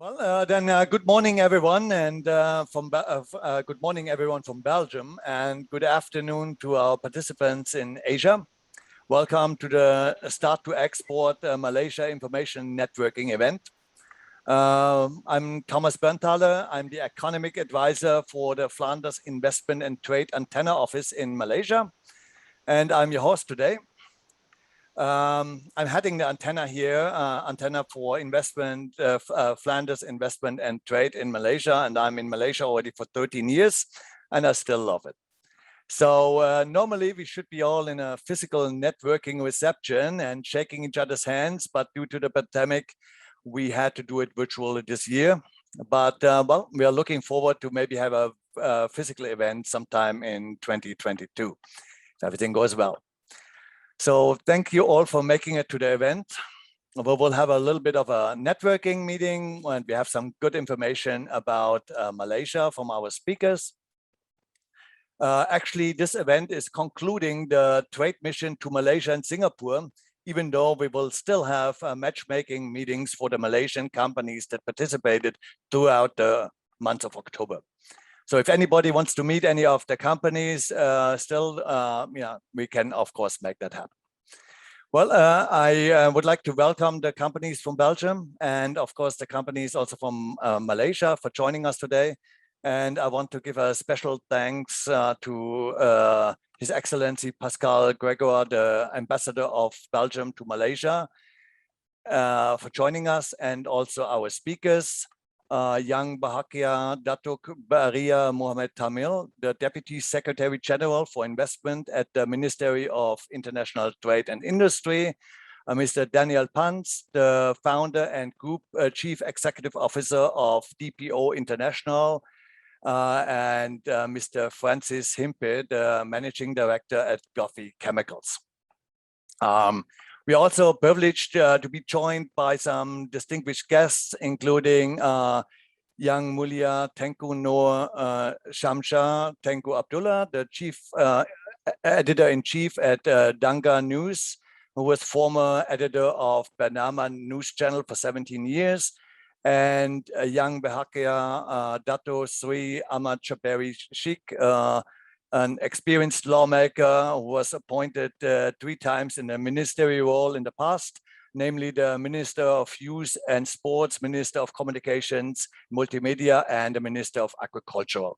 Good morning, everyone, and good morning, everyone from Belgium, and good afternoon to our participants in Asia. Welcome to the Start2Export Malaysia Information Networking event. I'm Thomas Bernthaler. I'm the economic advisor for the Flanders Investment and Trade Antenna Office in Malaysia, and I'm your host today. I'm heading the antenna here, antenna for investment, Flanders Investment and Trade in Malaysia, and I'm in Malaysia already for 13 years, and I still love it. So normally we should be all in a physical networking reception and shaking each other's hands, but due to the pandemic, we had to do it virtually this year. But well, we are looking forward to maybe have a physical event sometime in 2022, if everything goes well. So thank you all for making it to the event. We'll have a little bit of a networking meeting and we have some good information about Malaysia from our speakers. Actually, this event is concluding the trade mission to Malaysia and Singapore, even though we will still have matchmaking meetings for the Malaysian companies that participated throughout the month of October. So if anybody wants to meet any of the companies we can, of course, make that happen. Well, I would like to welcome the companies from Belgium and, of course, the companies also from Malaysia for joining us today. And I want to give a special thanks to His Excellency Pascal Grégoire, the Ambassador of Belgium to Malaysia, for joining us, and also our speakers. Yang Bahagia Datuk Baria Mohamed Tamil, the Deputy Secretary General for Investment at the Ministry of International Trade and Industry, Mr. Daniel Pans, the Founder and Group Chief Executive Officer of TAPiO International, and Mr. Francis Himpe, the Managing Director at Goffey Chemicals. We are also privileged to be joined by some distinguished guests, including Yang Mulia Tengku Noor Shamsha Tengku Abdullah, the Chief Editor-in-Chief at Danga News, who was former editor of Bernama News Channel for 17 years, and Yang Bahagia Dato Sri Ahmad Chaberi Sheikh, an experienced lawmaker who was appointed 3 times in a ministerial role in the past, namely the Minister of Youth and Sports, Minister of Communications, Multimedia, and the Minister of Agriculture.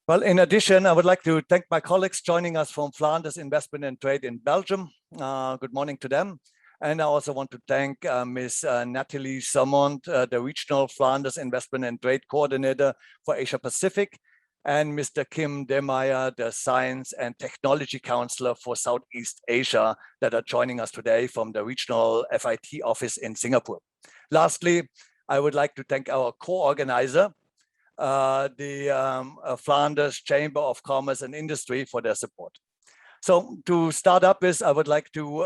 Well, in addition, I would like to thank my colleagues joining us from Flanders Investment and Trade in Belgium. Good morning to them. And I also want to thank Ms. Nathalie Samont, the Regional Flanders Investment and Trade Coordinator for Asia Pacific, and Mr. Kim Demeyer, the Science and Technology Counselor for Southeast Asia, that are joining us today from the Regional FIT office in Singapore. Lastly, I would like to thank our co-organizer, the Flanders Chamber of Commerce and Industry, for their support. So to start up with, I would like to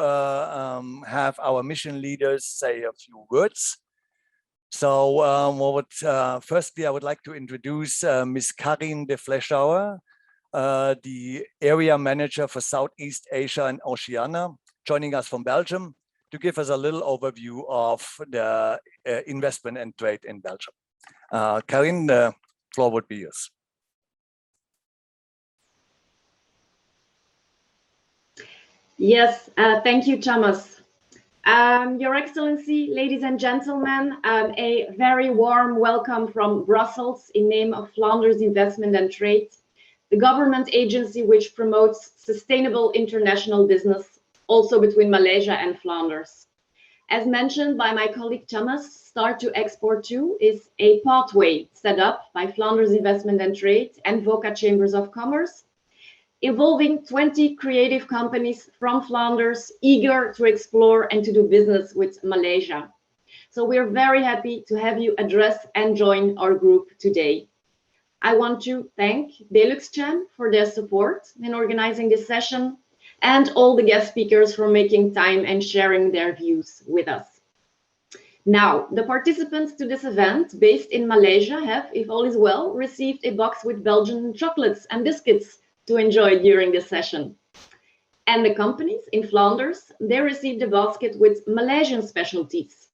have our mission leaders say a few words. So firstly, I would like to introduce Ms. Karin de Fleschauer, the Area Manager for Southeast Asia and Oceania, joining us from Belgium, to give us a little overview of the investment and trade in Belgium. Karin, the floor would be yours. Yes, thank you, Thomas. Your Excellency, ladies and gentlemen, a very warm welcome from Brussels in name of Flanders Investment and Trade, the government agency which promotes sustainable international business, also between Malaysia and Flanders. As mentioned by my colleague Thomas, Start2Export 2 is a pathway set up by Flanders Investment and Trade and Voka Chambers of Commerce, involving 20 creative companies from Flanders eager to explore and to do business with Malaysia. So we're very happy to have you address and join our group today. I want to thank BeLuxCham for their support in organizing this session, and all the guest speakers for making time and sharing their views with us. Now, the participants to this event based in Malaysia have, if all is well, received a box with Belgian chocolates and biscuits to enjoy during this session. And the companies in Flanders, they received a basket with Malaysian specialties.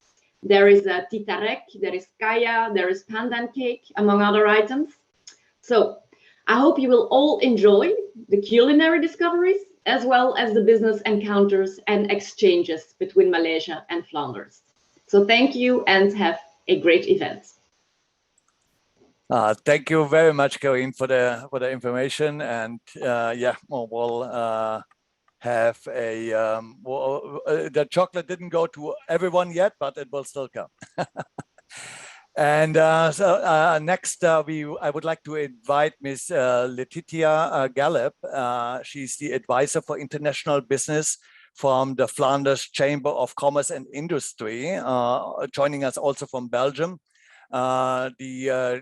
There is a titarek, there is kaya, there is pandan cake, among other items. So I hope you will all enjoy the culinary discoveries as well as the business encounters and exchanges between Malaysia and Flanders. So thank you and have a great event. Thank you very much, Corinne, for the information, and yeah, we'll have a the chocolate didn't go to everyone yet, but it will still come. And next, I would like to invite Ms. Letitia Gallup. She's the advisor for international business from the Flanders Chamber of Commerce and Industry, joining us also from Belgium. The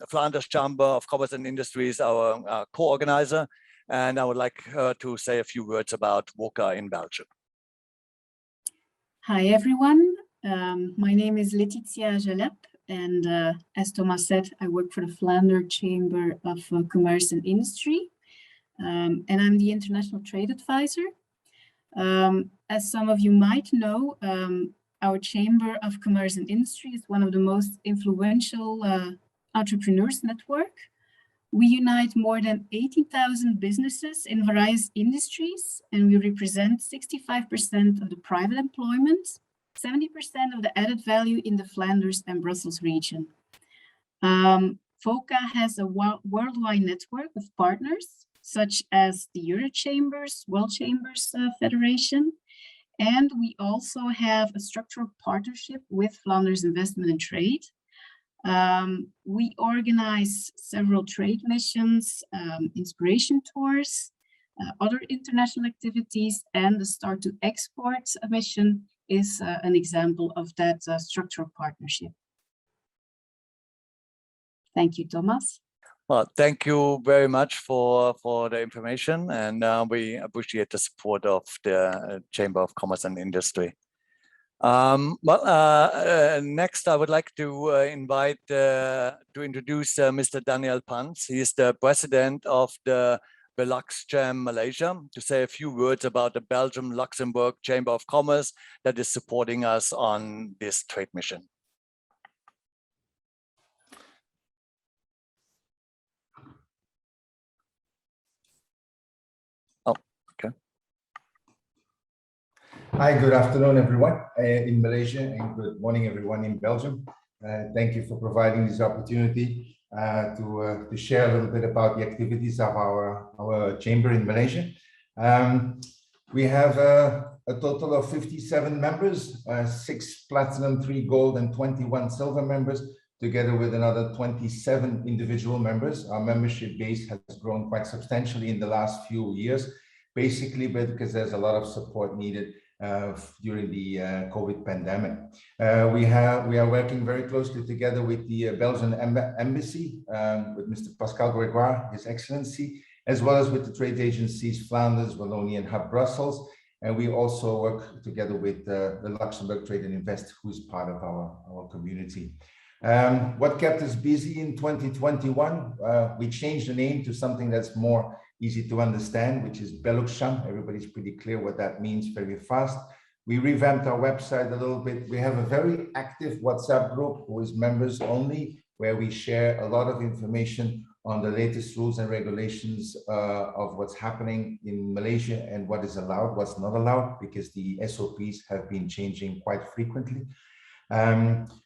Flanders Chamber of Commerce and Industry is our co-organizer, and I would like her to say a few words about Voka in Belgium. Hi, everyone. My name is Letitia Gallup, and as Thomas said, I work for the Flanders Chamber of Commerce and Industry, and I'm the International Trade Advisor. As some of you might know, our Chamber of Commerce and Industry is one of the most influential entrepreneurs network. We unite more than 80,000 businesses in various industries, and we represent 65% of the private employment, 70% of the added value in the Flanders and Brussels region. Voka has a worldwide network of partners, such as the Euro Chambers, World Chambers Federation, and we also have a structural partnership with Flanders Investment and Trade. We organize several trade missions, inspiration tours, other international activities, and the Start2Export mission is an example of that structural partnership. Thank you, Thomas. Well, thank you very much for the information, and we appreciate the support of the Chamber of Commerce and Industry. Next, I would like to invite to introduce Mr. Daniel Pans. He is the president of the BeLuxCham Malaysia, to say a few words about the Belgium-Luxembourg Chamber of Commerce that is supporting us on this trade mission. Oh, okay. Hi, good afternoon, everyone in Malaysia, and good morning, everyone in Belgium. Thank you for providing this opportunity to share a little bit about the activities of our chamber in Malaysia. We have a total of 57 members, 6 platinum, 3 gold, and 21 silver members, together with another 27 individual members. Our membership base has grown quite substantially in the last few years, basically because there's a lot of support needed during the COVID pandemic. We are working very closely together with the Belgian embassy, with Mr. Pascal Grégoire, His Excellency, as well as with the trade agencies Flanders, Wallonia, and Hub Brussels. And we also work together with the Luxembourg Trade and Invest, who is part of our community. What kept us busy in 2021, we changed the name to something that's more easy to understand, which is BeLuxCham. Everybody's pretty clear what that means very fast. We revamped our website a little bit. We have a very active WhatsApp group who is members only, where we share a lot of information on the latest rules and regulations of what's happening in Malaysia and what is allowed, what's not allowed, because the SOPs have been changing quite frequently.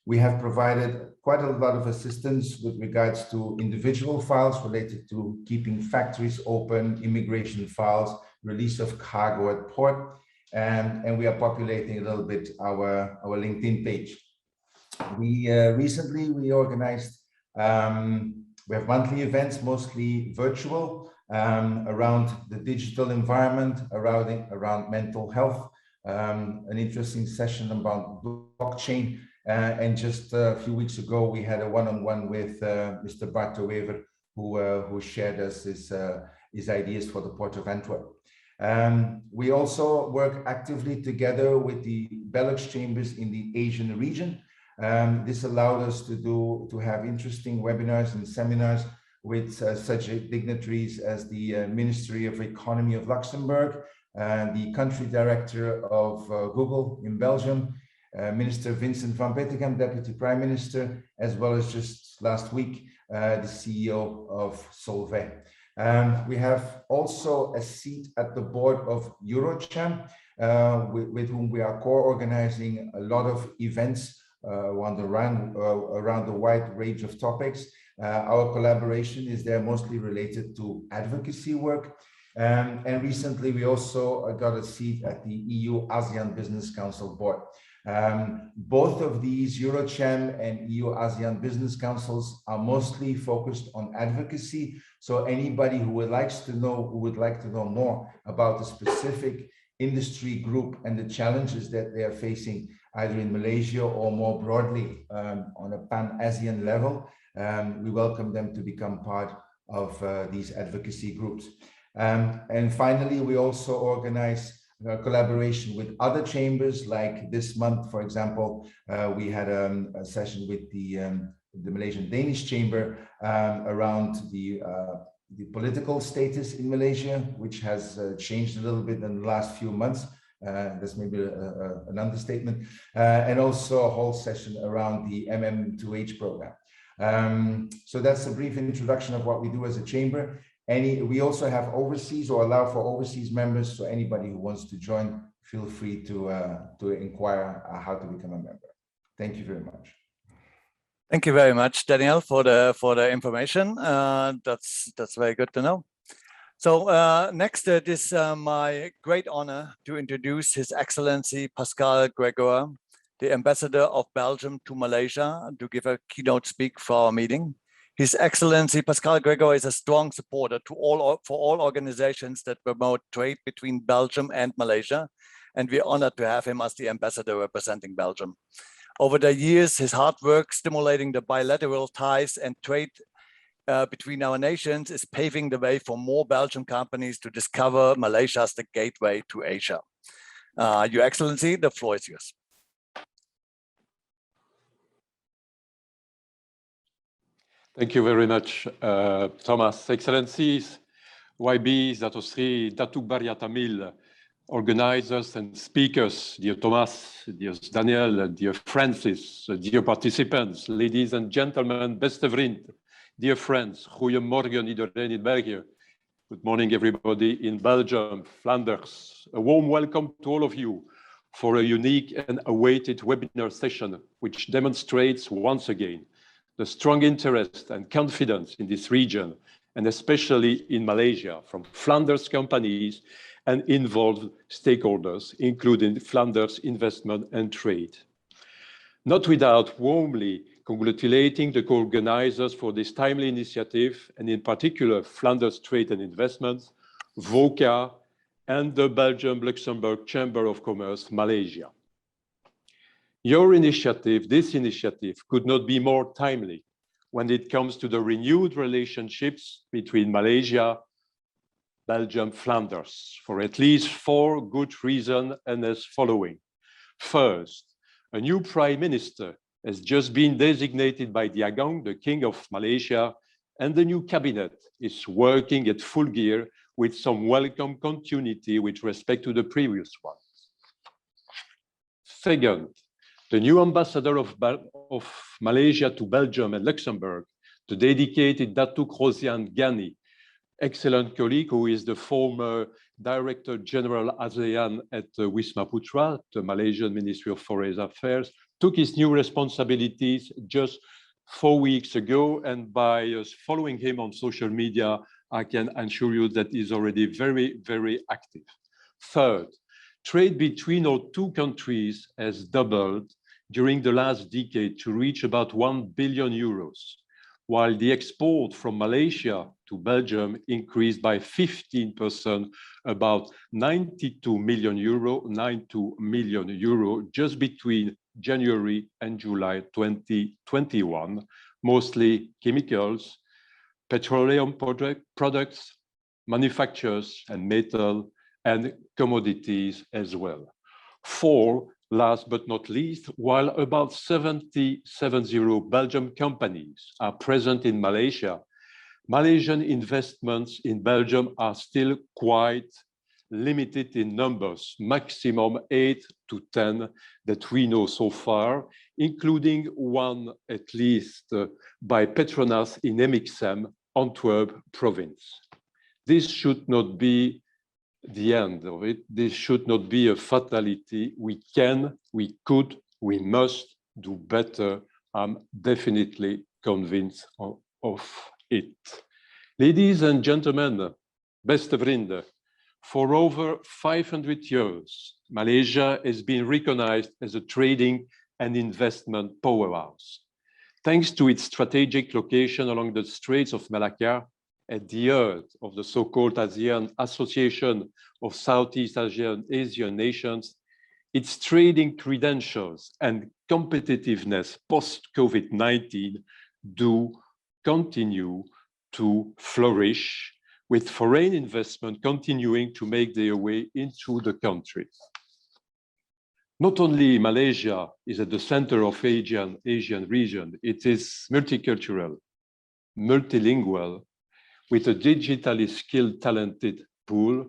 We have provided quite a lot of assistance with regards to individual files related to keeping factories open, immigration files, release of cargo at port, and we are populating a little bit our LinkedIn page. We recently organized, we have monthly events, mostly virtual, around the digital environment, around mental health. An interesting session about blockchain, and just a few weeks ago we had a one-on-one with Mr. Bart de Wever, who shared us his ideas for the Port of Antwerp. We also work actively together with the BeLux chambers in the Asian region. This allowed us to have interesting webinars and seminars with such dignitaries as the Ministry of Economy of Luxembourg, the country director of Google in Belgium, Minister Vincent van Petegem, Deputy Prime Minister, as well as just last week, the CEO of Solvay. We have also a seat at the board of BeLuxCham, with whom we are co-organizing a lot of events around the wide range of topics. Our collaboration is there mostly related to advocacy work. And recently we also got a seat at the EU ASEAN Business Council board. Both of these BeLuxCham and EU ASEAN Business Councils are mostly focused on advocacy. So anybody who would like to know more about the specific industry group and the challenges that they are facing either in Malaysia or more broadly on a pan-ASEAN level, we welcome them to become part of these advocacy groups. And finally, we also organize collaboration with other chambers. Like this month, for example, we had a session with the Malaysian Danish Chamber around the political status in Malaysia, which has changed a little bit in the last few months. That's maybe an understatement. And also a whole session around the MM2H program. So that's a brief introduction of what we do as a chamber. We also have overseas or allow for overseas members. So anybody who wants to join, feel free to inquire how to become a member. Thank you very much. Thank you very much, Daniel, for the information. That's very good to know. So next, it is my great honor to introduce His Excellency Pascal Grégoire, the Ambassador of Belgium to Malaysia, to give a keynote speak for our meeting. His Excellency Pascal Grégoire is a strong supporter for all organizations that promote trade between Belgium and Malaysia, and we're honored to have him as the ambassador representing Belgium. Over the years, his hard work stimulating the bilateral ties and trade between our nations is paving the way for more Belgian companies to discover Malaysia as the gateway to Asia. Your Excellency, the floor is yours. Thank you very much, Thomas. Excellencies, YB, Zatosri, Datuk Barya Tamil, organizers and speakers, dear Thomas, dear Daniel, dear Francis, dear participants, ladies and gentlemen, beste vriend, dear friends, goedemorgen iedereen in België. Good morning, everybody in Belgium, Flanders. A warm welcome to all of you for a unique and awaited webinar session, which demonstrates once again the strong interest and confidence in this region, and especially in Malaysia, from Flanders companies and involved stakeholders, including Flanders Investment and Trade. Not without warmly congratulating the co-organizers for this timely initiative, and in particular Flanders Trade and Investments, Voka, and the Belgium-Luxembourg Chamber of Commerce, Malaysia. Your initiative, this initiative, could not be more timely when it comes to the renewed relationships between Malaysia, Belgium, Flanders, for at least 4 good reasons, and as following. First, a new Prime Minister has just been designated by the Agong, the King of Malaysia, and the new cabinet is working at full gear with some welcome continuity with respect to the previous one. Second, the new ambassador of Malaysia to Belgium and Luxembourg, the dedicated Datuk Rosian Ghani, excellent colleague who is the former Director General ASEAN at Wisma Putra, the Malaysian Ministry of Foreign Affairs, took his new responsibilities just 4 weeks ago, and by following him on social media, I can assure you that he's already very, very active. Third, trade between our 2 countries has doubled during the last decade to reach about 1 billion euros, while the export from Malaysia to Belgium increased by 15%, about 92 million euro just between January and July 2021, mostly chemicals, petroleum products, manufacturers, and metal, and commodities as well. 4, last but not least, while about 70 Belgian companies are present in Malaysia, Malaysian investments in Belgium are still quite limited in numbers, maximum 8 to 10 that we know so far, including one at least by Petronas in MIXEM, Antwerp province. This should not be the end of it. This should not be a fatality. We can, we could, we must do better. I'm definitely convinced of it. Ladies and gentlemen, beste vrienden, for over 500 years, Malaysia has been recognized as a trading and investment powerhouse. Thanks to its strategic location along the Straits of Malacca, at the heart of the so-called ASEAN Association of Southeast Asian Nations, its trading credentials and competitiveness post-COVID-19 do continue to flourish, with foreign investment continuing to make their way into the country. Not only Malaysia is at the center of Asian region, it is multicultural, multilingual, with a digitally skilled, talented pool,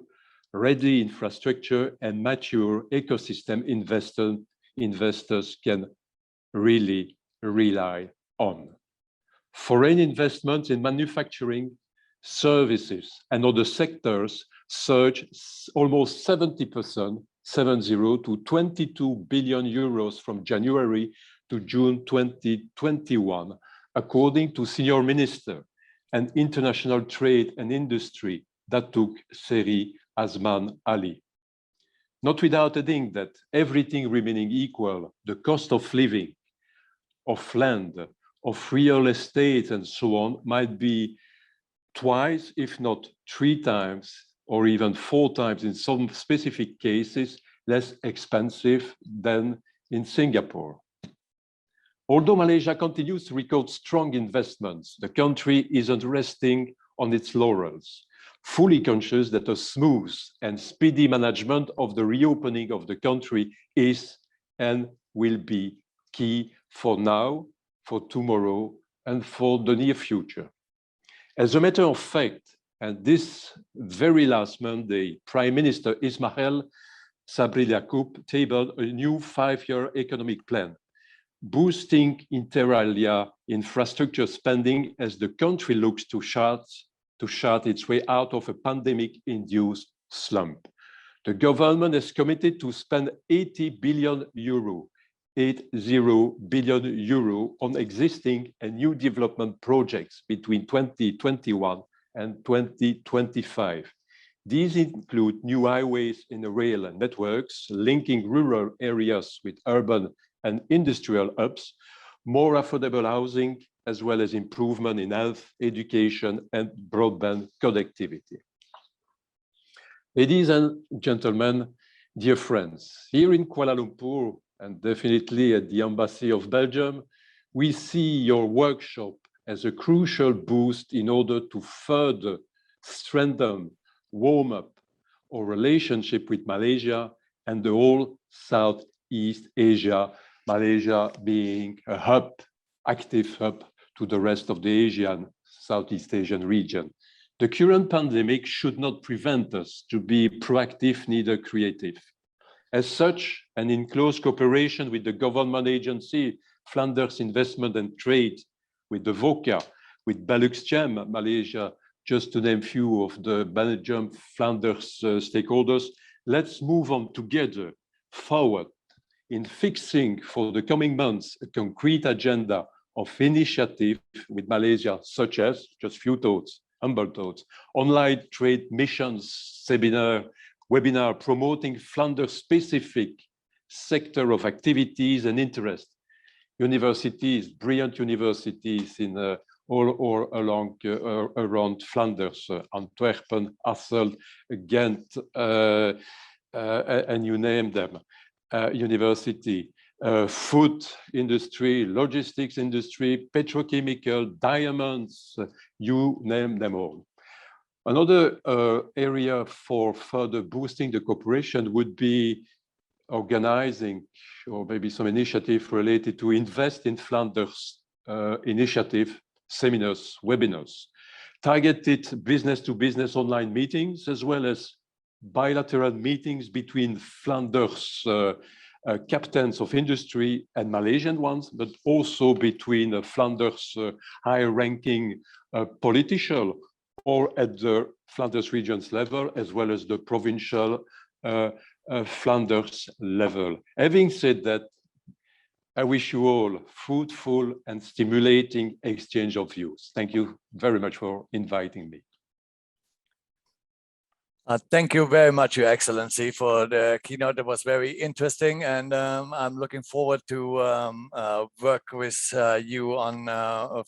ready infrastructure, and mature ecosystem investors can really rely on. Foreign investments in manufacturing, services, and other sectors surged almost 70%, 70, to 22 billion euros from January to June 2021, according to Senior Minister and International Trade and Industry, Datuk Seri Azman Ali. Not without adding that everything remaining equal, the cost of living, of land, of real estate, and so on, might be twice, if not 3 times, or even 4 times in some specific cases, less expensive than in Singapore. Although Malaysia continues to record strong investments, the country isn't resting on its laurels, fully conscious that a smooth and speedy management of the reopening of the country is and will be key for now, for tomorrow, and for the near future. As a matter of fact, and this very last Monday, Prime Minister Ismail Sabri Yaakob tabled a new 5-year economic plan, boosting inter alia infrastructure spending as the country looks to chart its way out of a pandemic-induced slump. The government is committed to spend 80 billion euro, 80 billion euro on existing and new development projects between 2021 and 2025. These include new highways and rail networks, linking rural areas with urban and industrial hubs, more affordable housing, as well as improvement in health, education, and broadband connectivity. Ladies and gentlemen, dear friends, here in Kuala Lumpur, and definitely at the Embassy of Belgium, we see your workshop as a crucial boost in order to further strengthen, warm up our relationship with Malaysia and the whole Southeast Asia, Malaysia being a hub, active hub to the rest of the Southeast Asian region. The current pandemic should not prevent us to be proactive, neither creative. As such, and in close cooperation with the government agency, Flanders Investment and Trade, with the Voka, with BeLuxCham Malaysia, just to name few of the Belgium Flanders stakeholders, let's move on together forward in fixing for the coming months a concrete agenda of initiative with Malaysia, such as, just few thoughts, humble thoughts, online trade missions, webinar promoting Flanders-specific sector of activities and interest, universities, brilliant universities in all along around Flanders, Antwerpen, Hasselt, Ghent, and you name them, university, food industry, logistics industry, petrochemical, diamonds, you name them all. Another area for further boosting the cooperation would be organizing, or maybe some initiative related to Invest in Flanders initiative, seminars, webinars, targeted business-to-business online meetings, as well as bilateral meetings between Flanders captains of industry and Malaysian ones, but also between Flanders high-ranking politician or at the Flanders regions level, as well as the provincial Flanders level. Having said that, I wish you all fruitful and stimulating exchange of views. Thank you very much for inviting me. Thank you very much, Your Excellency, for the keynote. That was very interesting, and I'm looking forward to work with you on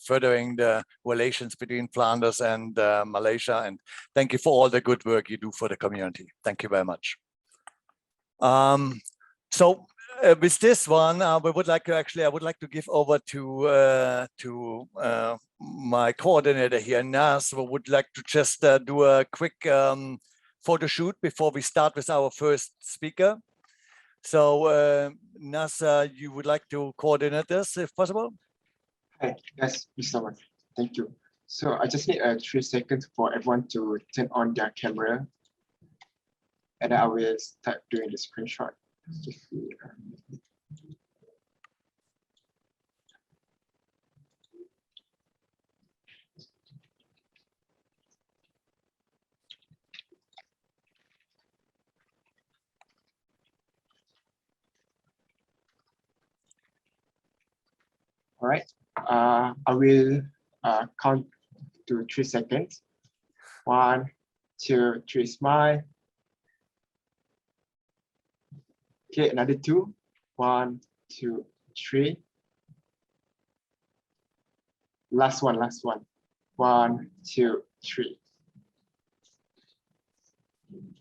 furthering the relations between Flanders and Malaysia. And thank you for all the good work you do for the community. Thank you very much. With this one, I would like to give over to my coordinator here, Nas, who would like to just do a quick photo shoot before we start with our first speaker. So, Nas, you would like to coordinate this, if possible? Hi, yes, Mr. Wan. Thank you. So I just need 3 seconds for everyone to turn on their camera, and I will start doing the screenshot. All right, I will count to 3 seconds. 1, 2, 3, smile. Okay, another 2. 1, 2, 3. Last one. 1, 2, 3.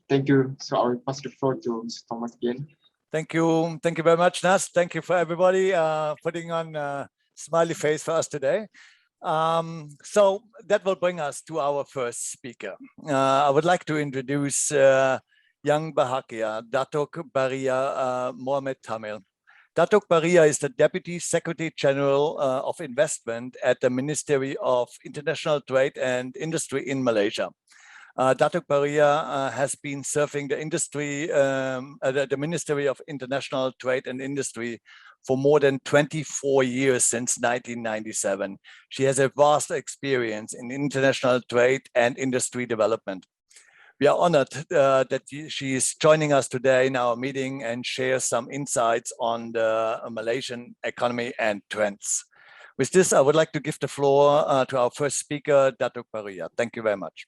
Thank you. So I will pass the floor to Mr. Thomas again. Thank you very much, Nas. Thank you for everybody putting on a smiley face for us today. So that will bring us to our first speaker. I would like to introduce Yang Bahagia, Datuk Baria Mohamed Tamil. Datuk Baria is the Deputy Secretary General of Investment at the Ministry of International Trade and Industry in Malaysia. Datuk Baria has been serving the the Ministry of International Trade and Industry for more than 24 years since 1997. She has a vast experience in international trade and industry development. We are honored that she is joining us today in our meeting and share some insights on the Malaysian economy and trends. With this, I would like to give the floor to our first speaker, Datuk Baria. Thank you very much.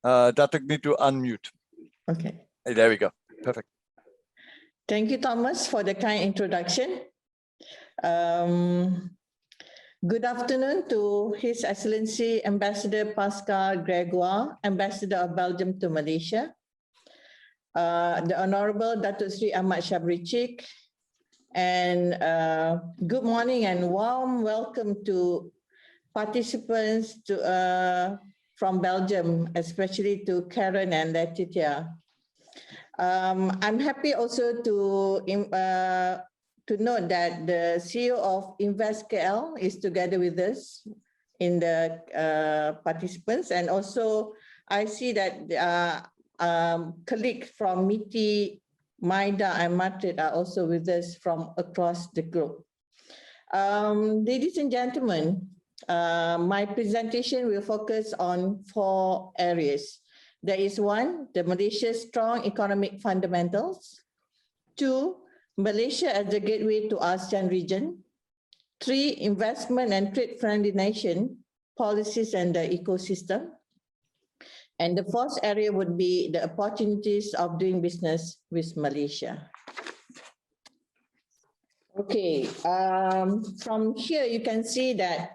Datuk need to unmute. Okay. There we go. Perfect. Thank you, Thomas, for the kind introduction. Good afternoon to His Excellency Ambassador Pascal Grégoire, Ambassador of Belgium to Malaysia, the Honorable Datuk Sri Ahmad Shabrichik, and good morning and warm welcome to participants from Belgium, especially to Karen and Letitia. I'm happy also to note that the CEO of InvestKL is together with us in the participants, and also I see that colleagues from MITI, MIDA, and MATRADE are also with us from across the globe. Ladies and gentlemen, my presentation will focus on 4 areas. There is 1, the Malaysia's strong economic fundamentals. 2, Malaysia as the gateway to ASEAN region. 3, investment and trade-friendly nation, policies and the ecosystem. And the 4th area would be the opportunities of doing business with Malaysia. Okay, from here you can see that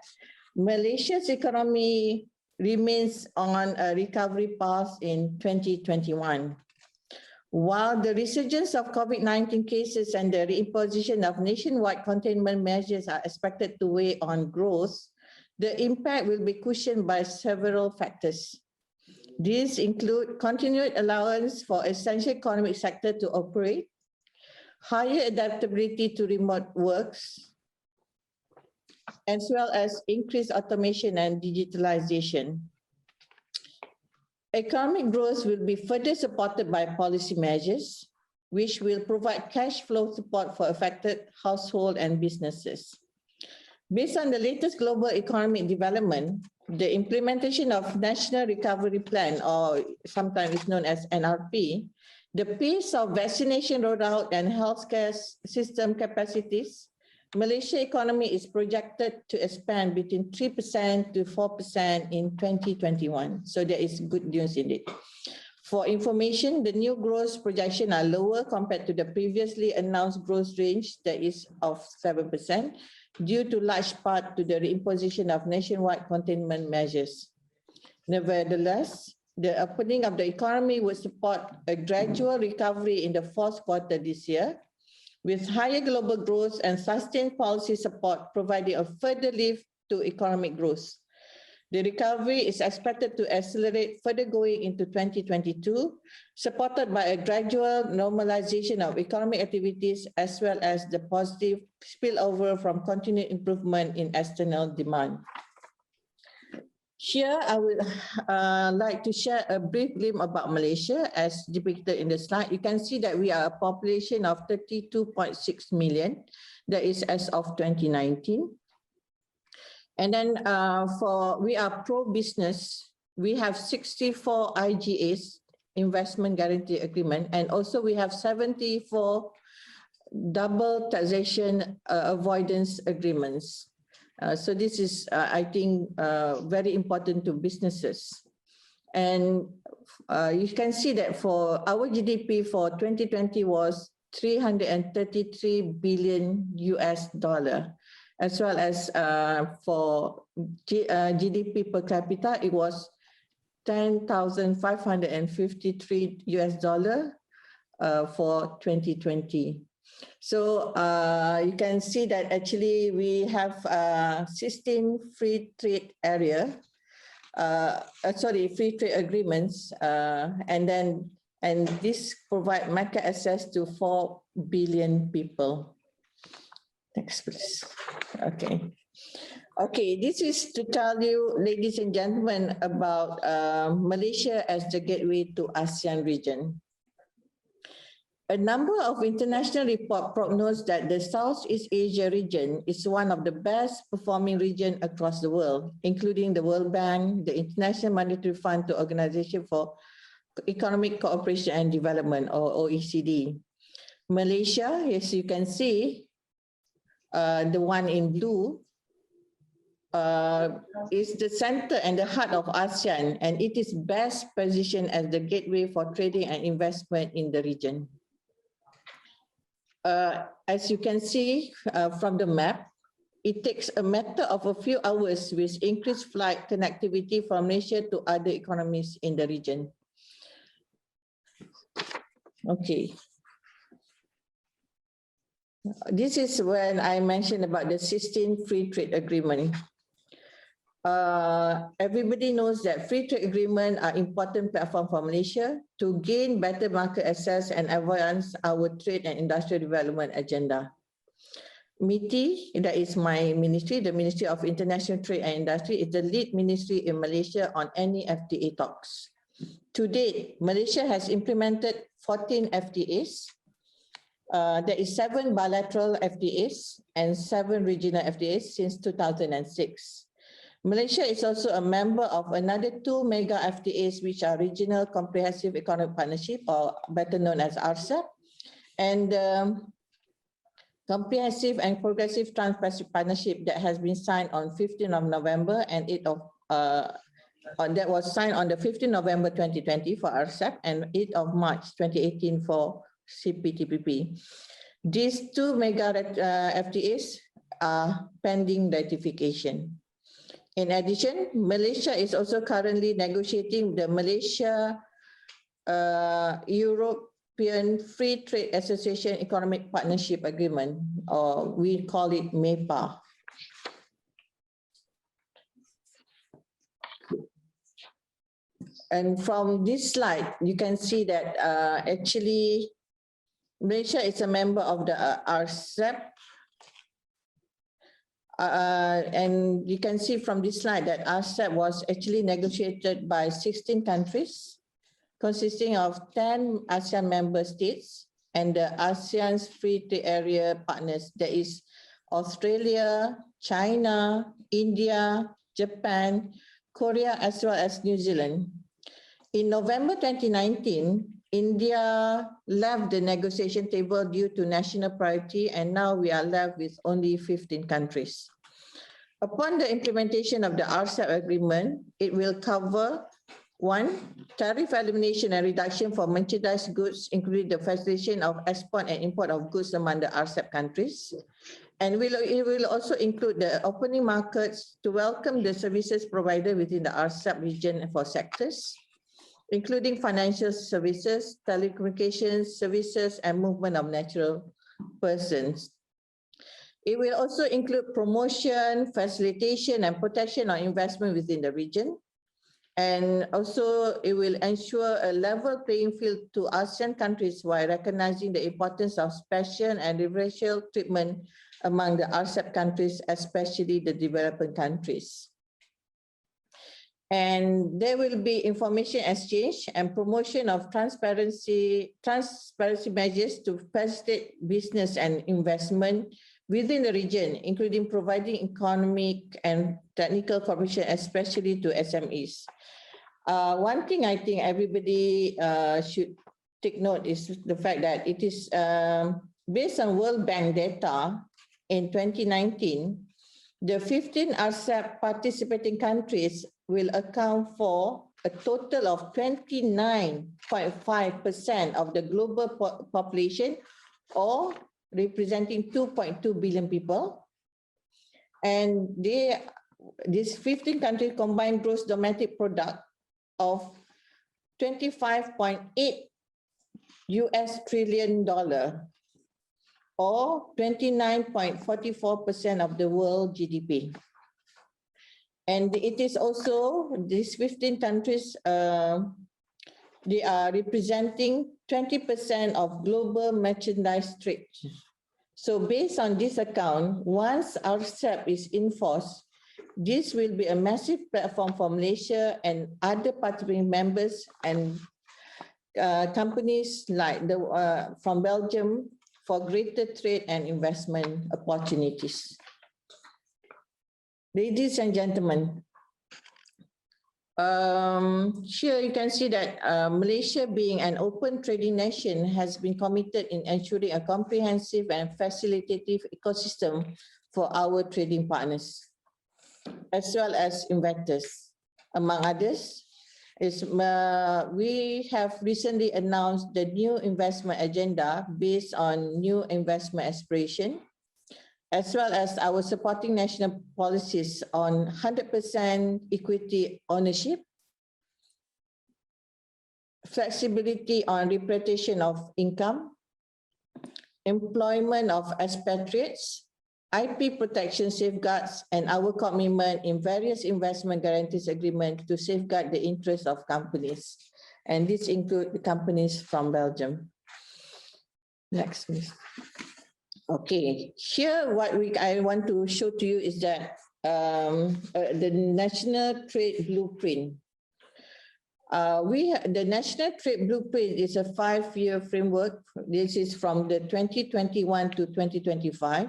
Malaysia's economy remains on a recovery path in 2021. While the resurgence of COVID-19 cases and the reimposition of nationwide containment measures are expected to weigh on growth, The impact will be cushioned by several factors. These include continued allowance for essential economic sector to operate, higher adaptability to remote works, as well as increased automation and digitalization. Economic growth will be further supported by policy measures, which will provide cash flow support for affected households and businesses. Based on the latest global economic development, the implementation of National Recovery Plan, or sometimes known as NRP, the pace of vaccination rollout and healthcare system capacities, Malaysia economy is projected to expand between 3% to 4% in 2021. So there is good news indeed. For information, the new growth projections are lower compared to the previously announced growth range that is of 7%, due to large part to the reimposition of nationwide containment measures. Nevertheless, the opening of the economy will support a gradual recovery in the fourth quarter this year, with higher global growth and sustained policy support providing a further lift to economic growth. The recovery is expected to accelerate further going into 2022, supported by a gradual normalization of economic activities as well as the positive spillover from continued improvement in external demand. Here, I would like to share a brief glimpse about Malaysia as depicted in the slide. You can see that we are a population of 32.6 million, that is as of 2019. And then we are pro-business. We have 64 IGAs, investment guarantee agreement, and also we have 74 double taxation avoidance agreements. So this is, I think, very important to businesses. And you can see that for our GDP for 2020 was $333 billion US, as well as for GDP per capita, it was $10,553 US for 2020. So you can see that actually we have 16 free trade area, free trade agreements, and this provide market access to 4 billion people. Next, please. Okay, this is to tell you, ladies and gentlemen, about Malaysia as the gateway to ASEAN region. A number of international reports prognose that the Southeast Asia region is one of the best performing regions across the world, including the World Bank, the International Monetary Fund, the Organization for Economic Cooperation and Development, or OECD. Malaysia, as you can see, the one in blue, is the center and the heart of ASEAN, and it is best positioned as the gateway for trading and investment in the region. As you can see from the map, it takes a matter of a few hours with increased flight connectivity from Malaysia to other economies in the region. Okay. This is when I mentioned about the 16 free trade agreement. Everybody knows that free trade agreements are important platform for Malaysia to gain better market access and advance our trade and industrial development agenda. MITI, that is my ministry, the Ministry of International Trade and Industry, is the lead ministry in Malaysia on any FTA talks. To date, Malaysia has implemented 14 FTAs. There is 7 bilateral FTAs and 7 regional FTAs since 2006. Malaysia is also a member of another 2 mega FTAs, which are Regional Comprehensive Economic Partnership, or better known as RCEP, and Comprehensive and Progressive Trans-Pacific Partnership that has been signed on 15th of November and that was signed on the 15th November 2020 for RCEP and 8th of March 2018 for CPTPP. These 2 mega FTAs are pending ratification. In addition, Malaysia is also currently negotiating the Malaysia-European Free Trade Association Economic Partnership Agreement, or we call it MEPA. And from this slide, you can see that actually Malaysia is a member of the RCEP. And you can see from this slide that RCEP was actually negotiated by 16 countries, consisting of 10 ASEAN member states and the ASEAN's free trade area partners. There is Australia, China, India, Japan, Korea, as well as New Zealand. In November 2019, India left the negotiation table due to national priority, and now we are left with only 15 countries. Upon the implementation of the RCEP agreement, it will cover 1, tariff elimination and reduction for merchandise goods, including the facilitation of export and import of goods among the RCEP countries. And it will also include the opening markets to welcome the services provided within the RCEP region for sectors, including financial services, telecommunications services, and movement of natural persons. It will also include promotion, facilitation, and protection of investment within the region. And also, it will ensure a level playing field to ASEAN countries while recognizing the importance of special and differential treatment among the RCEP countries, especially the developing countries. And there will be information exchange and promotion of transparency measures to facilitate business and investment within the region, including providing economic and technical cooperation, especially to SMEs. One thing I think everybody should take note is the fact that it is based on World Bank data in 2019, the 15 RCEP participating countries will account for a total of 29.5% of the global population, or representing 2.2 billion people. And these 15 countries combined gross domestic product of $25.8 trillion, or 29.44% of the world GDP. And it is also, these 15 countries, they are representing 20% of global merchandise trade. So based on this account, once RCEP is in force, this will be a massive platform for Malaysia and other participating members and companies like from Belgium for greater trade and investment opportunities. Ladies and gentlemen, here you can see that Malaysia, being an open trading nation, has been committed in ensuring a comprehensive and facilitative ecosystem for our trading partners, as well as investors. Among others, we have recently announced the new investment agenda based on new investment aspiration, as well as our supporting national policies on 100% equity ownership, flexibility on repatriation of income, employment of expatriates, IP protection safeguards, and our commitment in various investment guarantees agreements to safeguard the interests of companies. And this includes the companies from Belgium. Next, please. Okay, here what I want to show to you is that the National Trade Blueprint. The National Trade Blueprint is a 5-year framework. This is from the 2021 to 2025,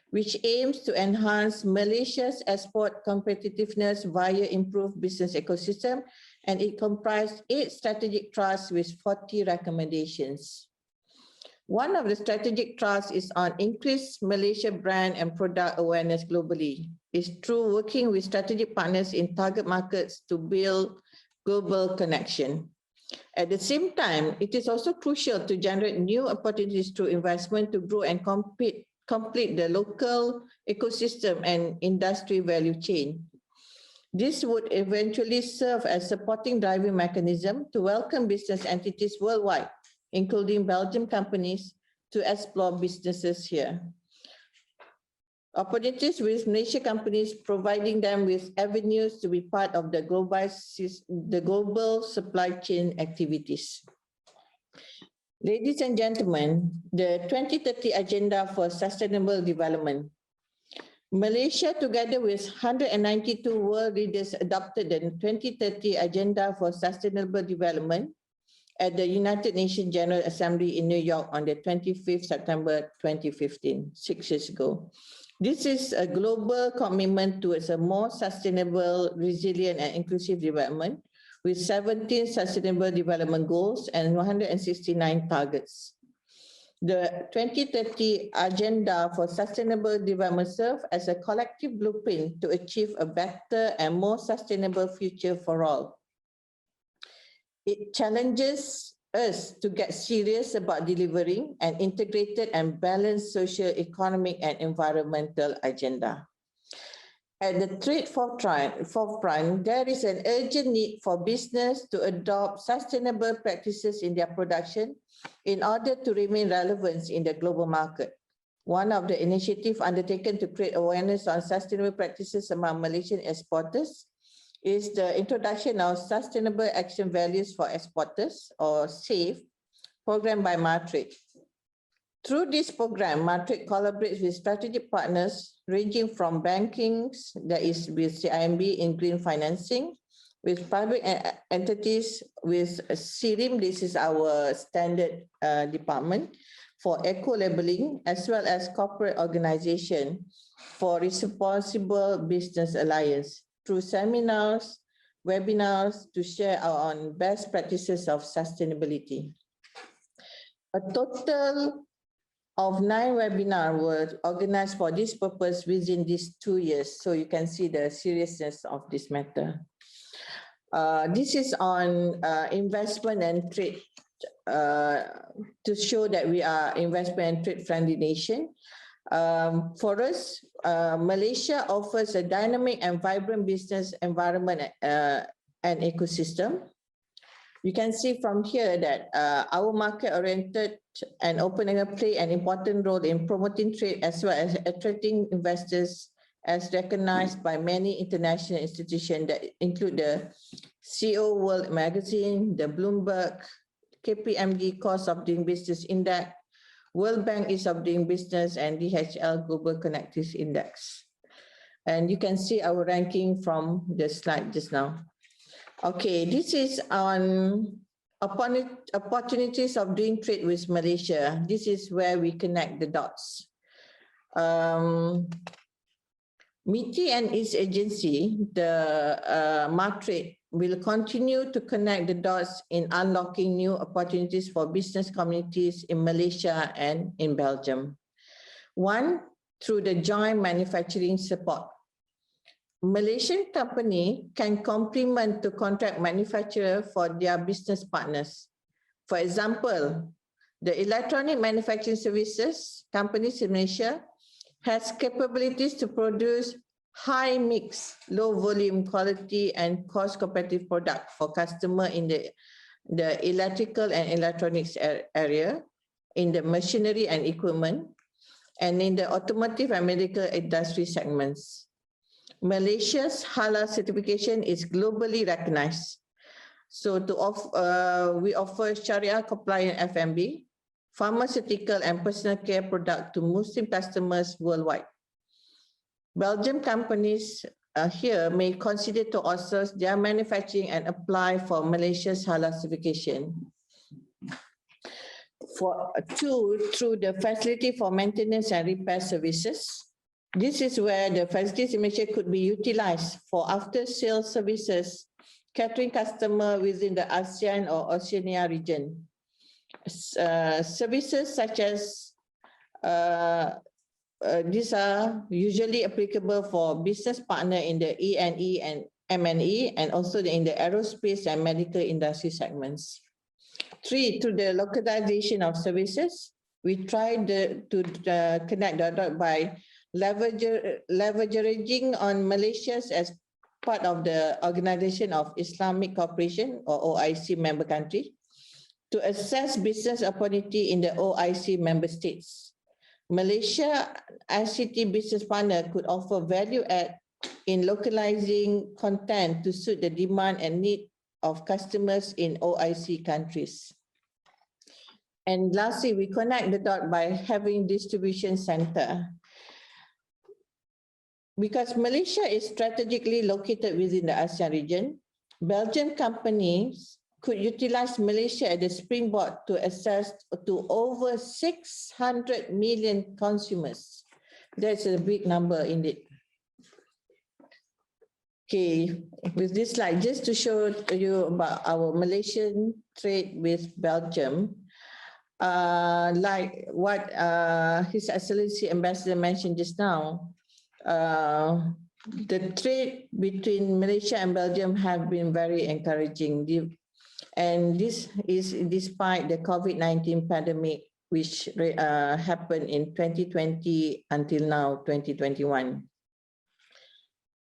which aims to enhance Malaysia's export competitiveness via improved business ecosystem, and it comprised 8 strategic thrusts with 40 recommendations. One of the strategic thrusts is on increased Malaysia brand and product awareness globally. It's through working with strategic partners in target markets to build global connection. At the same time, it is also crucial to generate new opportunities through investment to grow and complete the local ecosystem and industry value chain. This would eventually serve as supporting driving mechanism to welcome business entities worldwide, including Belgian companies, to explore businesses here. Opportunities with Malaysian companies, providing them with avenues to be part of the global supply chain activities. Ladies and gentlemen, the 2030 Agenda for Sustainable Development. Malaysia, together with 192 world leaders, adopted the 2030 Agenda for Sustainable Development at the United Nations General Assembly in New York on the 25th September 2015, 6 years ago. This is a global commitment towards a more sustainable, resilient, and inclusive development, with 17 Sustainable Development Goals and 169 targets. The 2030 Agenda for Sustainable Development serves as a collective blueprint to achieve a better and more sustainable future for all. It challenges us to get serious about delivering an integrated and balanced social, economic, and environmental agenda. At the trade forefront, there is an urgent need for business to adopt sustainable practices in their production in order to remain relevant in the global market. One of the initiatives undertaken to create awareness on sustainable practices among Malaysian exporters is the introduction of Sustainable Action Values for Exporters, or SAVE, program by MATRADE. Through this program, MATRADE collaborates with strategic partners ranging from banking, that is with CIMB in green financing, with private entities, with CIRIM, this is our standard department, for eco-labeling, as well as corporate organization for responsible business alliance, through seminars, webinars to share on best practices of sustainability. A total of 9 webinars were organized for this purpose within these 2 years. So you can see the seriousness of this matter. This is on investment and trade, to show that we are investment and trade friendly nation. For us, Malaysia offers a dynamic and vibrant business environment and ecosystem. You can see from here that our market-oriented and open play an important role in promoting trade as well as attracting investors, as recognized by many international institutions that include the CEO World Magazine, the Bloomberg, KPMG Cost of Doing Business Index, World Bank Ease of Doing Business, and DHL Global Connectivity Index. And you can see our ranking from the slide just now. Okay, this is on opportunities of doing trade with Malaysia. This is where we connect the dots. MITI and its agency, the MATRADE, will continue to connect the dots in unlocking new opportunities for business communities in Malaysia and in Belgium. One, through the joint manufacturing support. Malaysian company can complement to contract manufacturer for their business partners. For example, the electronic manufacturing services companies in Malaysia has capabilities to produce high mix, low volume, quality and cost competitive product for customer in the electrical and electronics area, in the machinery and equipment, and in the automotive and medical industry segments. Malaysia's halal certification is globally recognized. So we offer Sharia compliant F&B, pharmaceutical and personal care product to Muslim customers worldwide. Belgian companies here may consider to outsource their manufacturing and apply for Malaysia's halal certification. Through the facility for maintenance and repair services. This is where the facilities in Malaysia could be utilized for after-sales services, catering customer within the ASEAN or Oceania region. Services such as these are usually applicable for business partner in the E&E and M&E, and also in the aerospace and medical industry segments. 3, through the localization of services, we try to connect the dot by leveraging on Malaysia as part of the Organization of Islamic Cooperation or OIC member country to assess business opportunity in the OIC member states. Malaysia ICT business partner could offer value add in localizing content to suit the demand and need of customers in OIC countries. And lastly, we connect the dot by having distribution center. Because Malaysia is strategically located within the ASEAN region, Belgian companies could utilize Malaysia as a springboard to access to over 600 million consumers. That's a big number indeed. Okay, with this slide, just to show you about our Malaysian trade with Belgium, like what His Excellency Ambassador mentioned just now, the trade between Malaysia and Belgium have been very encouraging. And this is despite the COVID-19 pandemic, which happened in 2020 until now, 2021.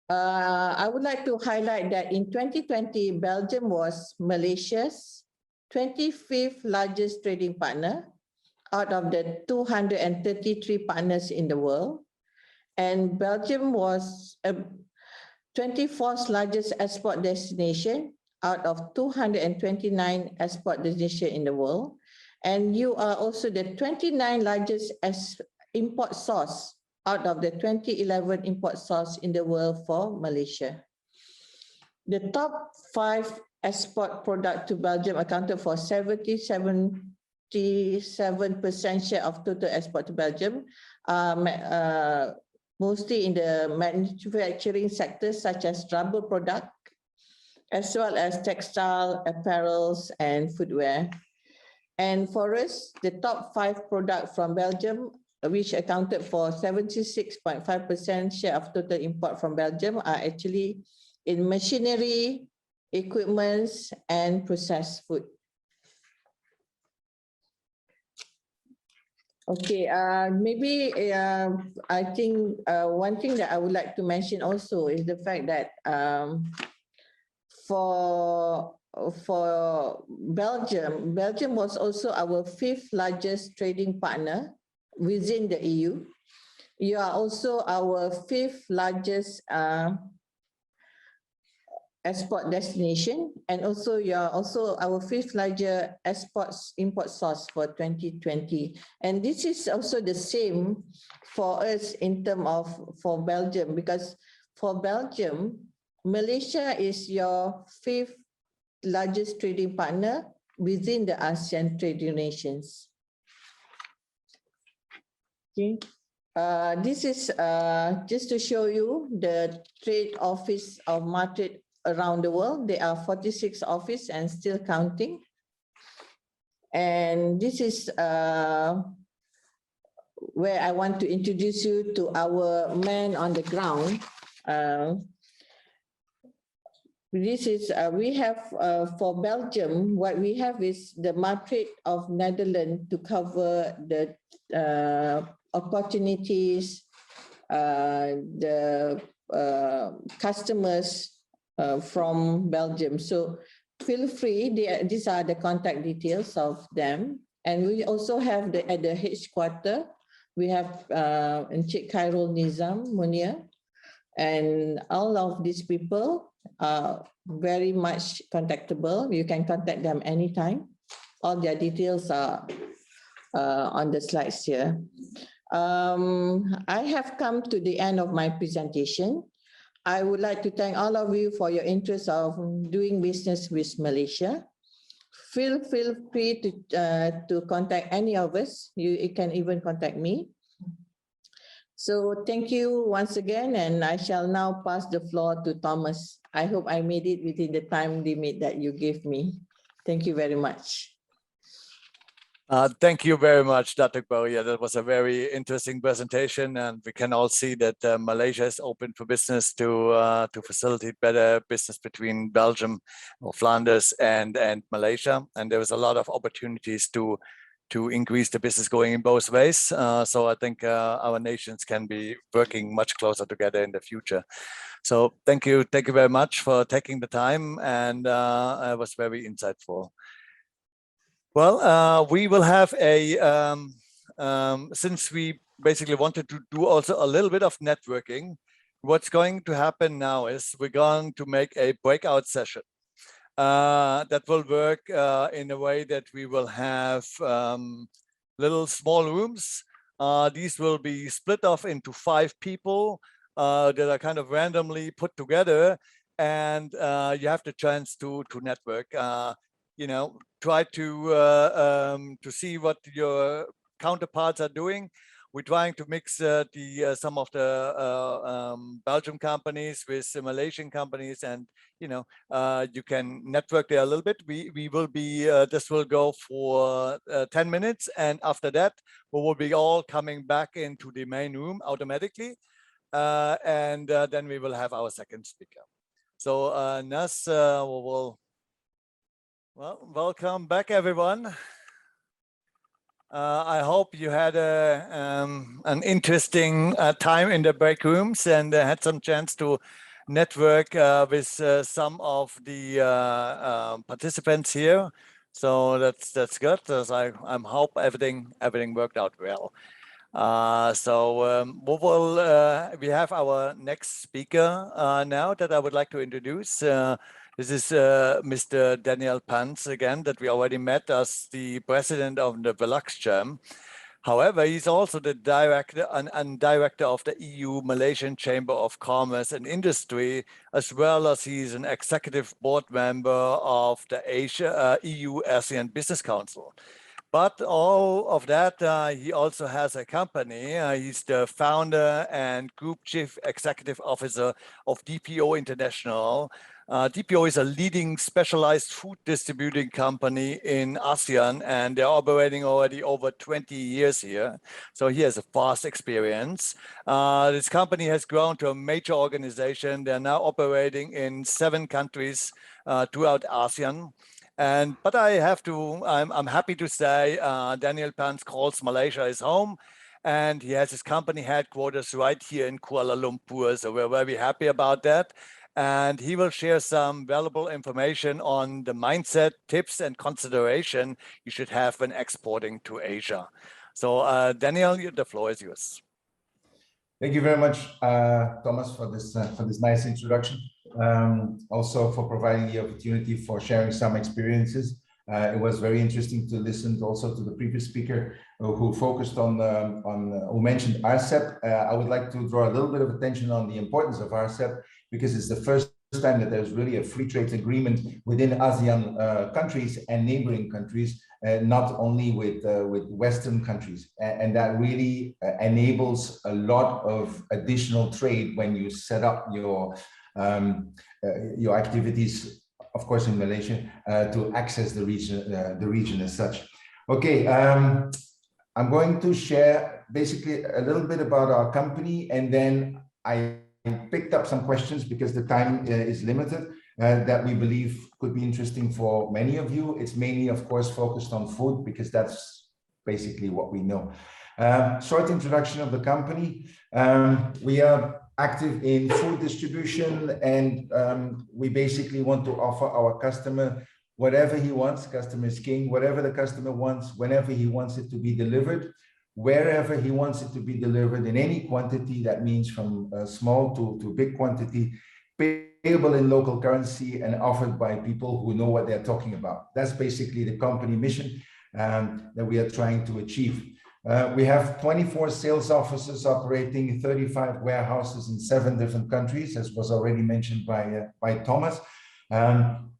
I would like to highlight that in 2020, Belgium was Malaysia's 25th largest trading partner out of the 233 partners in the world. And Belgium was a 24th largest export destination out of 229 export destinations in the world. And you are also the 29th largest import source out of the 2011 import source in the world for Malaysia. The top 5 export products to Belgium accounted for 77% share of total export to Belgium, mostly in the manufacturing sectors such as rubber product, as well as textile, apparels, and footwear. And for us, the top 5 products from Belgium, which accounted for 76.5% share of total import from Belgium, are actually in machinery, equipments, and processed food. Okay, maybe I think one thing that I would like to mention also is the fact that for Belgium, Belgium was also our 5th largest trading partner within the EU. You are also our 5th largest export destination, and also you are also our 5th largest import source for 2020. And this is also the same for us in terms of for Belgium, because for Belgium, Malaysia is your 5th largest trading partner within the ASEAN trading nations. Okay. This is just to show you the trade office of MATRADE around the world. There are 46 offices and still counting. And this is where I want to introduce you to our man on the ground. This is, we have for Belgium, what we have is the MATRADE of Netherlands to cover the opportunities, the customers from Belgium. So feel free, these are the contact details of them. And we also have at the headquarters, we have Encik Khairul Nizam Munir, and all of these people are very much contactable. You can contact them anytime. All their details are on the slides here. I have come to the end of my presentation. I would like to thank all of you for your interest of doing business with Malaysia. Feel free to contact any of us. You can even contact me. So thank you once again, and I shall now pass the floor to Thomas. I hope I made it within the time limit that you gave me. Thank you very much. Thank you very much, Dr. Grégoire. That was a very interesting presentation, and we can all see that Malaysia is open for business to facilitate better business between Belgium or Flanders and Malaysia. And there is a lot of opportunities to increase the business going in both ways. So I think our nations can be working much closer together in the future. So thank you very much for taking the time, and it was very insightful. Well, we will have a since we basically wanted to do also a little bit of networking, what's going to happen now is we're going to make a breakout session that will work in a way that we will have little small rooms. These will be split off into 5 people that are kind of randomly put together, and you have the chance to network. You know, try to see what your counterparts are doing. We're trying to mix some of the Belgian companies with the Malaysian companies, and you know, you can network there a little bit. We will be this will go for 10 minutes, and after that we will be all coming back into the main room automatically, and then we will have our second speaker. So Nas, welcome back, everyone. I hope you had an interesting time in the break rooms and had some chance to network with some of the participants here. So that's good. As I hope everything worked out well. We have our next speaker now that I would like to introduce. This is Mr. Daniel Pans again, that we already met as the president of the BeLuxCham. However, he's also the director and director of the EU Malaysian Chamber of Commerce and Industry, as well as he's an executive board member of the EU ASEAN Business Council. But all of that, he also has a company. He's the founder and group chief executive officer of TAPiO International. TAPiO is a leading specialized food distributing company in ASEAN, and they're operating already over 20 years here. So he has a vast experience. This company has grown to a major organization. They're now operating in 7 countries throughout ASEAN. But I'm happy to say Daniel Pans calls Malaysia his home, and he has his company headquarters right here in Kuala Lumpur. So we're very happy about that. And he will share some valuable information on the mindset, tips, and consideration you should have when exporting to Asia. So Daniel, the floor is yours. Thank you very much, Thomas, for this nice introduction. Also for providing the opportunity for sharing some experiences. It was very interesting to listen also to the previous speaker who focused on who mentioned RCEP. I would like to draw a little bit of attention on the importance of RCEP, because it's the first time that there's really a free trade agreement within ASEAN countries and neighboring countries, not only with Western countries, and that really enables a lot of additional trade when you set up your activities, of course, in Malaysia, to access the region as such. Okay, I'm going to share basically a little bit about our company, and then I picked up some questions because the time is limited that we believe could be interesting for many of you. It's mainly, of course, focused on food because that's basically what we know. Short introduction of the company. We are active in food distribution, and we basically want to offer our customer whatever he wants. Customer is king. Whatever the customer wants, whenever he wants it to be delivered, wherever he wants it to be delivered, in any quantity. That means from small to big quantity, payable in local currency and offered by people who know what they're talking about. That's basically the company mission that we are trying to achieve. We have 24 sales offices operating in 35 warehouses in 7 different countries, as was already mentioned by Thomas.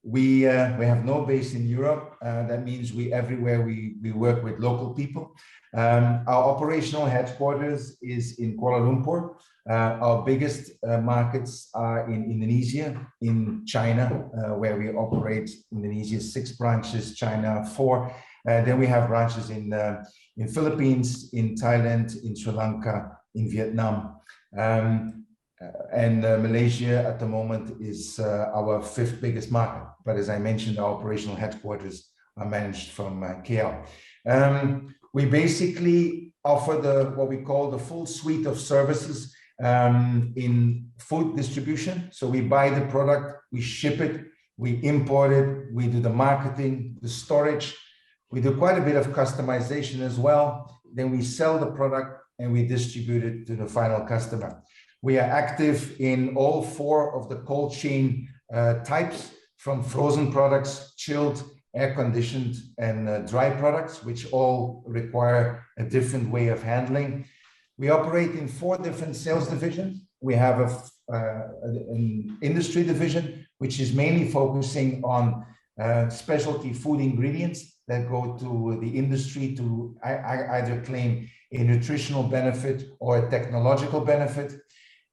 We have no base in Europe. That means everywhere we work with local people. Our operational headquarters is in Kuala Lumpur. Our biggest markets are in Indonesia, in China, where we operate. Indonesia 6 branches, China 4. Then we have branches in Philippines, in Thailand, in Sri Lanka, in Vietnam. And Malaysia at the moment is our 5th biggest market. But as I mentioned, our operational headquarters are managed from KL. We basically offer what we call the full suite of services in food distribution. So we buy the product, we ship it, we import it, we do the marketing, the storage. We do quite a bit of customization as well. Then we sell the product and we distribute it to the final customer. We are active in all 4 of the cold chain types, from frozen products, chilled, air-conditioned, and dry products, which all require a different way of handling. We operate in 4 different sales divisions. We have an industry division, which is mainly focusing on specialty food ingredients that go to the industry to either claim a nutritional benefit or a technological benefit.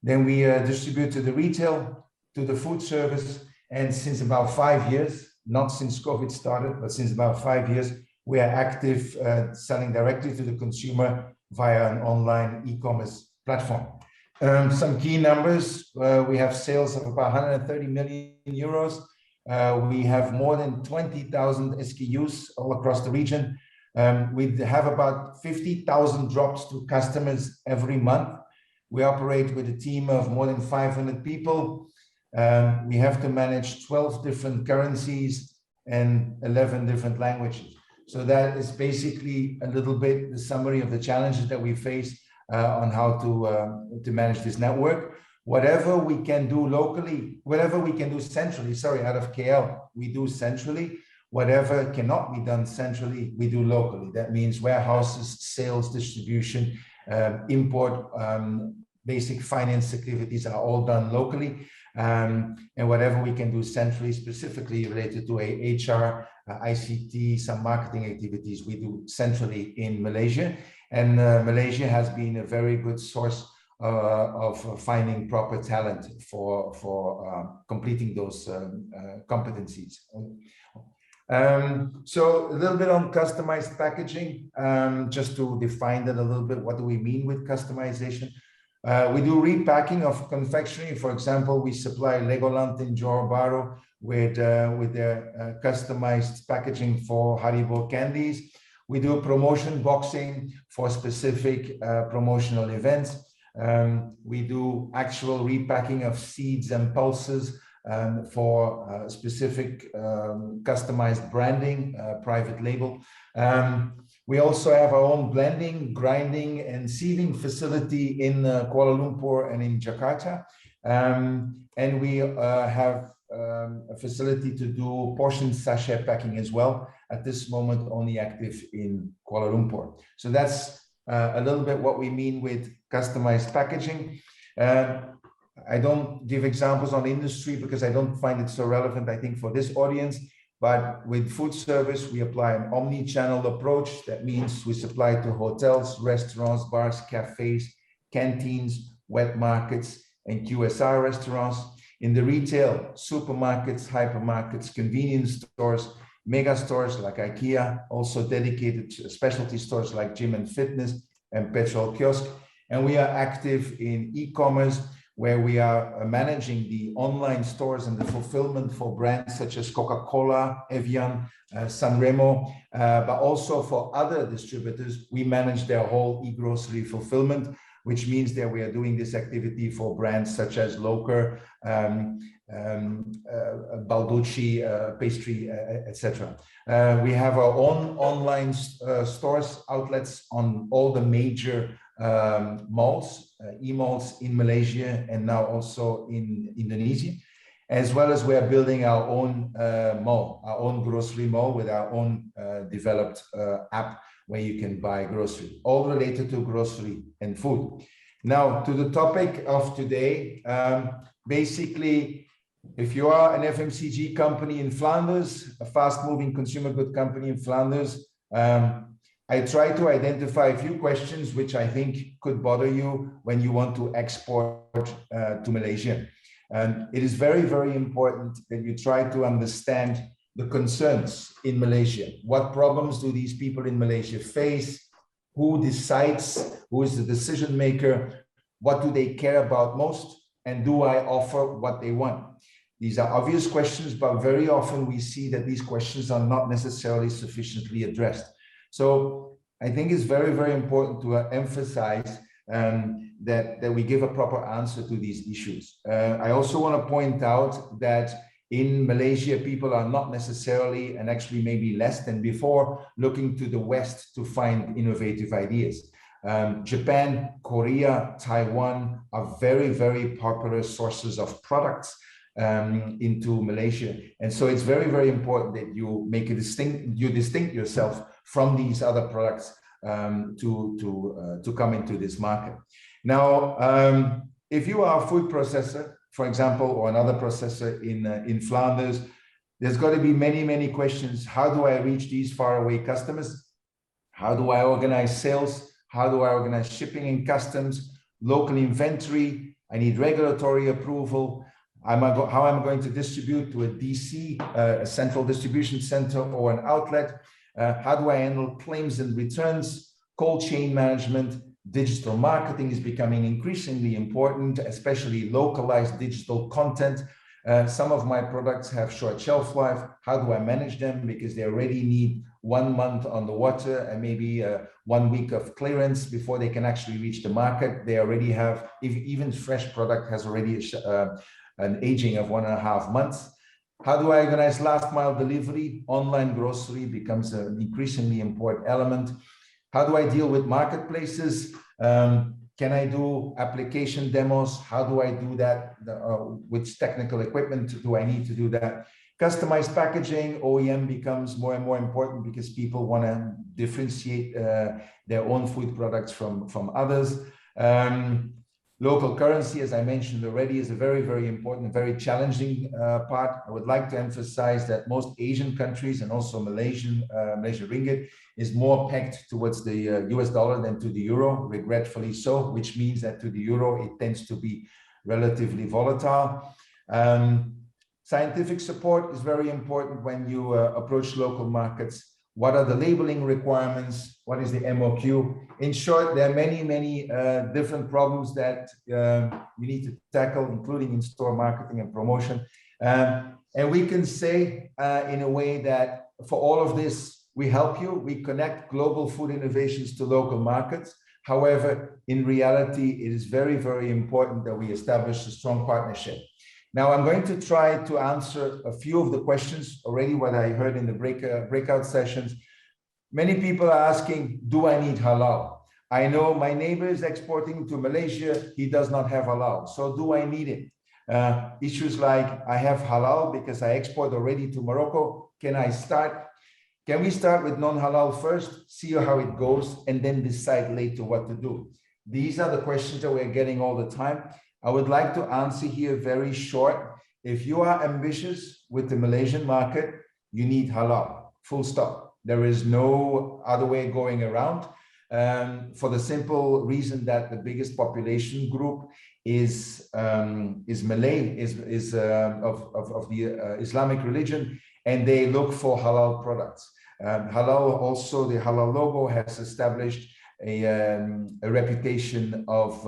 Then we distribute to the retail, to the food service, and since about 5 years, not since COVID started, but since about 5 years, we are active selling directly to the consumer via an online e-commerce platform. Some key numbers, we have sales of about 130 million euros. We have more than 20,000 SKUs all across the region. We have about 50,000 drops to customers every month. We operate with a team of more than 500 people. We have to manage 12 different currencies and 11 different languages. So that is basically a little bit the summary of the challenges that we face on how to manage this network. Whatever we can do locally, whatever we can do centrally, sorry, out of KL, we do centrally. Whatever cannot be done centrally, we do locally. That means warehouses, sales, distribution, import, basic finance activities are all done locally. And whatever we can do centrally, specifically related to HR, ICT, some marketing activities, we do centrally in Malaysia. And Malaysia has been a very good source of finding proper talent for completing those competencies. So a little bit on customized packaging, just to define that a little bit. What do we mean with customization? We do repacking of confectionery. For example, we supply Legoland in Johor Bahru with their customized packaging for Haribo candies. We do promotion boxing for specific promotional events. We do actual repacking of seeds and pulses for specific customized branding, private label. We also have our own blending, grinding, and sieving facility in Kuala Lumpur and in Jakarta. And we have a facility to do portion sachet packing as well. At this moment, only active in Kuala Lumpur. So that's a little bit what we mean with customized packaging. I don't give examples on industry because I don't find it so relevant, I think, for this audience. But with food service, we apply an omni-channel approach. That means we supply to hotels, restaurants, bars, cafes, canteens, wet markets, and QSR restaurants. In the retail, supermarkets, hypermarkets, convenience stores, mega stores like IKEA, also dedicated specialty stores like gym and fitness, and petrol kiosk. And we are active in e-commerce, where we are managing the online stores and the fulfillment for brands such as Coca-Cola, Evian, Sanremo, but also for other distributors. We manage their whole e-grocery fulfillment, which means that we are doing this activity for brands such as Loker, Balducci, pastry, etc. We have our own online stores, outlets on all the major malls, e-malls in Malaysia and now also in Indonesia, as well as we are building our own mall, our own grocery mall with our own developed app where you can buy grocery, all related to grocery and food. Now to the topic of today, basically, if you are an FMCG company in Flanders, a fast-moving consumer good company in Flanders, I try to identify a few questions which I think could bother you when you want to export to Malaysia. And it is very, very important that you try to understand the concerns in Malaysia. What problems do these people in Malaysia face? Who decides? Who is the decision maker? What do they care about most? And do I offer what they want? These are obvious questions, but very often we see that these questions are not necessarily sufficiently addressed. So I think it's very, very important to emphasize that we give a proper answer to these issues. I also want to point out that In Malaysia, people are not necessarily, and actually maybe less than before, looking to the West to find innovative ideas. Japan, Korea, Taiwan are very, very popular sources of products into Malaysia. And so it's very, very important that you make a distinct yourself from these other products to come into this market. Now, if you are a food processor, for example, or another processor in Flanders, there's got to be many, many questions. How do I reach these faraway customers? How do I organize sales? How do I organize shipping and customs, local inventory? I need regulatory approval. How am I going to distribute to a DC, a central distribution center or an outlet? How do I handle claims and returns? Cold chain management, digital marketing is becoming increasingly important, especially localized digital content. Some of my products have short shelf life. How do I manage them? Because they already need 1 month on the water and maybe 1 week of clearance before they can actually reach the market. They already have, even fresh product has already an aging of 1.5 months. How do I organize last mile delivery? Online grocery becomes an increasingly important element. How do I deal with marketplaces? Can I do application demos? How do I do that? Which technical equipment do I need to do that? Customized packaging, OEM becomes more and more important because people want to differentiate their own food products from others. Local currency, as I mentioned already, is a very, very important, very challenging part. I would like to emphasize that most Asian countries and also Malaysian ringgit is more pegged towards the US dollar than to the euro, regretfully so, which means that to the euro, it tends to be relatively volatile. Scientific support is very important when you approach local markets. What are the labeling requirements? What is the MOQ? In short, there are many, many different problems that you need to tackle, including in-store marketing and promotion. And we can say in a way that for all of this, we help you. We connect global food innovations to local markets. However, in reality, it is very, very important that we establish a strong partnership. Now, I'm going to try to answer a few of the questions already, what I heard in the breakout sessions. Many people are asking, do I need halal? I know my neighbor is exporting to Malaysia. He does not have halal. So do I need it? Issues like I have halal because I export already to Morocco. Can I start? Can we start with non-halal first, see how it goes, and then decide later what to do? These are the questions that we're getting all the time. I would like to answer here very short. If you are ambitious with the Malaysian market, you need halal, full stop. There is no other way going around for the simple reason that the biggest population group is Malay, of the Islamic religion, and they look for halal products. Halal also, the halal logo has established a reputation of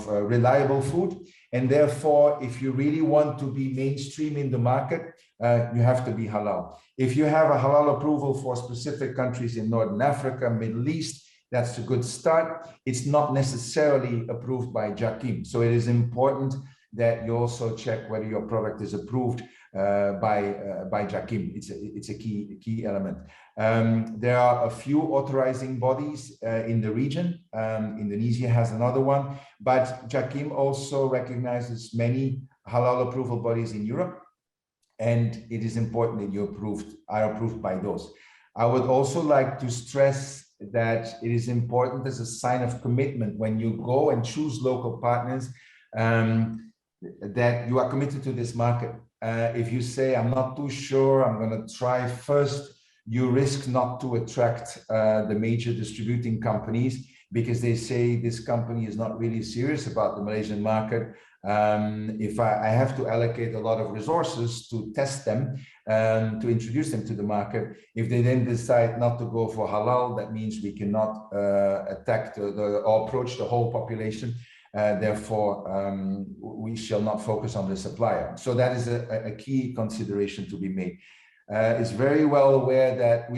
reliable food, and therefore if you really want to be mainstream in the market, you have to be halal. If you have a halal approval for specific countries in Northern Africa, Middle East, that's a good start. It's not necessarily approved by JAKIM, so it is important that you also check whether your product is approved by JAKIM. It's a key element. There are a few authorizing bodies in the region. Indonesia has another one, but JAKIM also recognizes many halal approval bodies in Europe, and it is important that you are approved by those. I would also like to stress that it is important as a sign of commitment when you go and choose local partners that you are committed to this market. If you say, I'm not too sure, I'm going to try first, you risk not to attract the major distributing companies because they say this company is not really serious about the Malaysian market. If I have to allocate a lot of resources to test them, to introduce them to the market, if they then decide not to go for halal, that means we cannot attack or approach the whole population. Therefore, we shall not focus on the supplier. So that is a key consideration to be made. We are very well aware that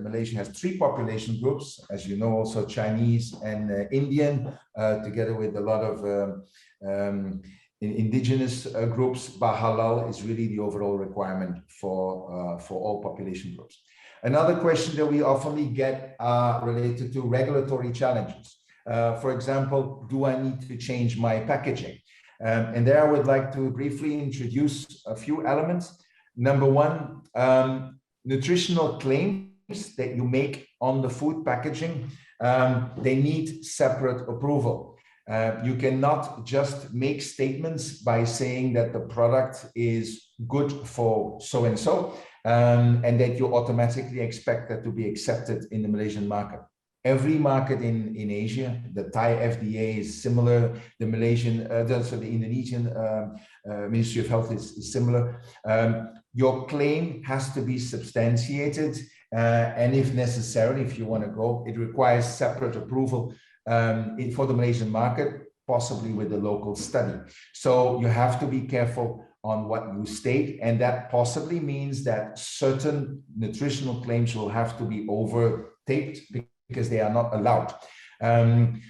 Malaysia has 3 population groups, as you know, also Chinese and Indian, together with a lot of indigenous groups, but halal is really the overall requirement for all population groups. Another question that we often get are related to regulatory challenges. For example, do I need to change my packaging? And there I would like to briefly introduce a few elements. Number one, nutritional claims that you make on the food packaging, they need separate approval. You cannot just make statements by saying that the product is good for so-and-so, and that you automatically expect that to be accepted in the Malaysian market. Every market in Asia, the Thai FDA is similar, the Malaysian, the Indonesian Ministry of Health is similar. Your claim has to be substantiated, and if necessary, if you want to go, it requires separate approval for the Malaysian market, possibly with a local study. So you have to be careful on what you state, and that possibly means that certain nutritional claims will have to be overtaped because they are not allowed.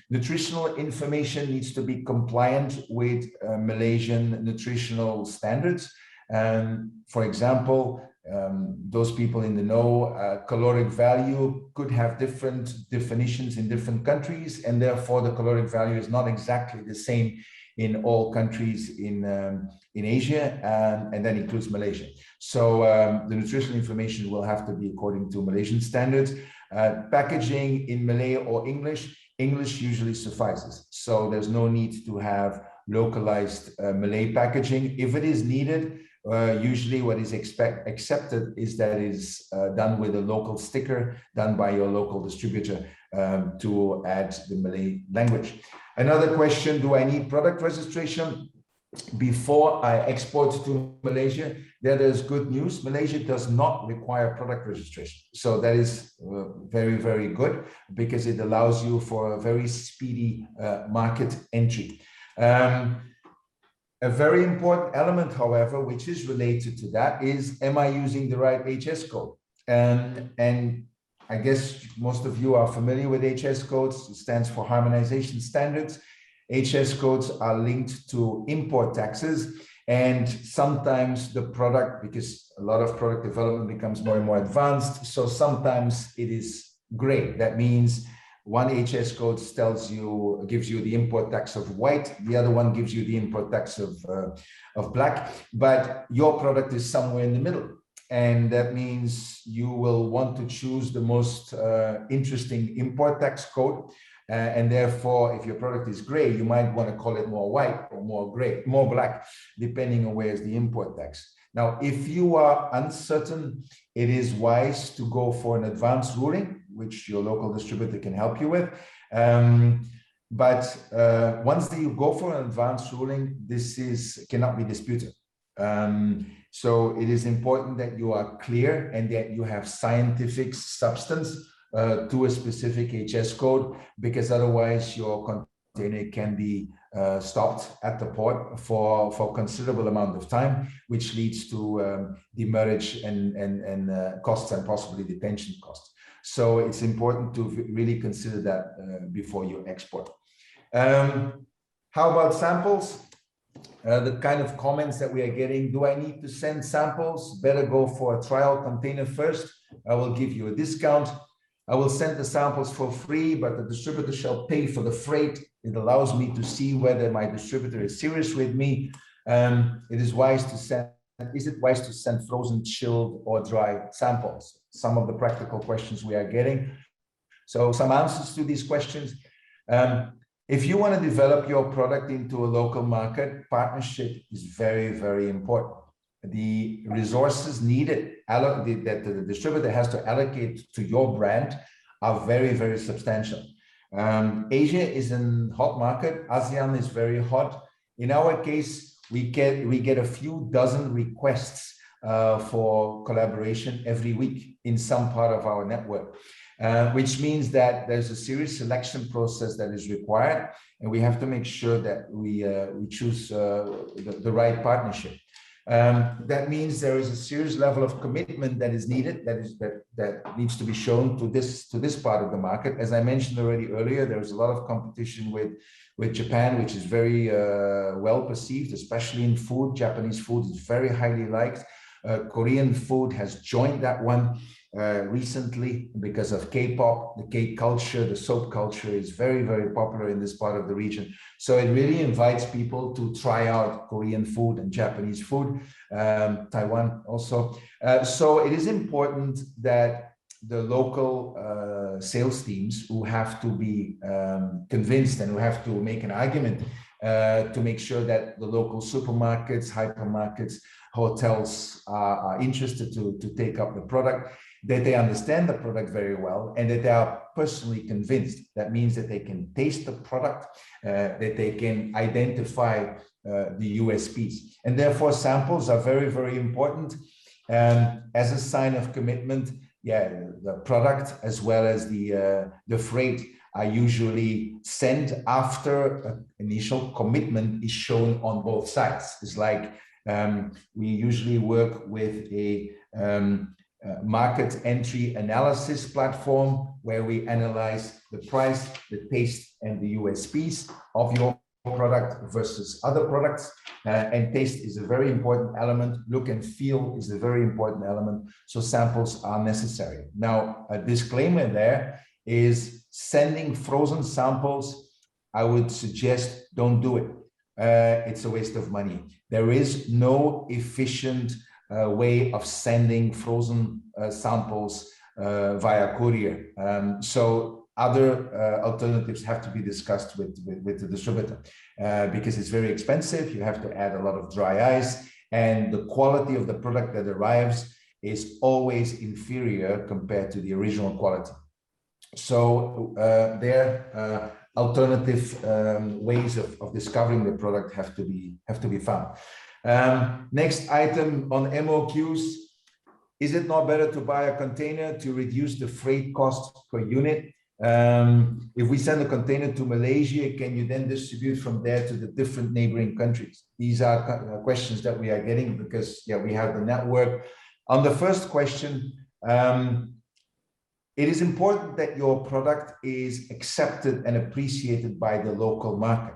Nutritional information needs to be compliant with Malaysian nutritional standards. For example, those people in the know, caloric value could have different definitions in different countries, and therefore the caloric value is not exactly the same in all countries in Asia, and that includes Malaysia. So the nutritional information will have to be according to Malaysian standards. Packaging in Malay or English usually suffices. So there's no need to have localized Malay packaging. If it is needed, usually what is accepted is that it is done with a local sticker done by your local distributor to add the Malay language. Another question, do I need product registration before I export to Malaysia? There is good news. Malaysia does not require product registration. So that is very, very good because it allows you for a very speedy market entry. A very important element, however, which is related to that is, am I using the right HS code? And I guess most of you are familiar with HS codes. It stands for Harmonization Standards. HS codes are linked to import taxes, and sometimes the product, because a lot of product development becomes more and more advanced, so sometimes it is gray. That means one HS code gives you the import tax of white, the other one gives you the import tax of black, but your product is somewhere in the middle. And that means you will want to choose the most interesting import tax code. And therefore, if your product is gray, you might want to call it more white or more gray, more black, depending on where's the import tax. Now, if you are uncertain, it is wise to go for an advanced ruling, which your local distributor can help you with. But once you go for an advanced ruling, this cannot be disputed. So it is important that you are clear and that you have scientific substance to a specific HS code, because otherwise your container can be stopped at the port for a considerable amount of time, which leads to demurrage and costs and possibly detention costs. So it's important to really consider that before you export. How about samples? The kind of comments that we are getting, do I need to send samples? Better go for a trial container first. I will give you a discount. I will send the samples for free, but the distributor shall pay for the freight. It allows me to see whether my distributor is serious with me. It is wise to send. Is it wise to send frozen, chilled, or dry samples? Some of the practical questions we are getting. So some answers to these questions. If you want to develop your product into a local market, partnership is very, very important. The resources needed that the distributor has to allocate to your brand are very, very substantial. Asia is a hot market. ASEAN is very hot. In our case, we get a few dozen requests for collaboration every week in some part of our network, which means that there's a serious selection process that is required, and we have to make sure that we choose the right partnership. That means there is a serious level of commitment that is needed, that needs to be shown to this part of the market. As I mentioned already earlier, there is a lot of competition with Japan, which is very well perceived, especially in food. Japanese food is very highly liked. Korean food has joined that one recently because of K-pop. The cake culture, the soap culture is very, very popular in this part of the region. So it really invites people to try out Korean food and Japanese food, Taiwan also. So it is important that the local sales teams who have to be convinced and who have to make an argument to make sure that the local supermarkets, hypermarkets, hotels are interested to take up the product, that they understand the product very well and that they are personally convinced. That means that they can taste the product, that they can identify the USPs. And therefore samples are very, very important. As a sign of commitment, the product as well as the freight are usually sent after initial commitment is shown on both sides. It's like we usually work with a market entry analysis platform where we analyze the price, the taste, and the USPs of your product versus other products. And taste is a very important element. Look and feel is a very important element. So samples are necessary. Now, a disclaimer there is sending frozen samples. I would suggest don't do it. It's a waste of money. There is no efficient way of sending frozen samples via courier. So other alternatives have to be discussed with the distributor because it's very expensive. You have to add a lot of dry ice, and the quality of the product that arrives is always inferior compared to the original quality. So alternative ways of discovering the product have to be found. Next item on MOQs. Is it not better to buy a container to reduce the freight cost per unit? If we send a container to Malaysia, can you then distribute from there to the different neighboring countries? These are questions that we are getting because we have the network. On the first question, it is important that your product is accepted and appreciated by the local market.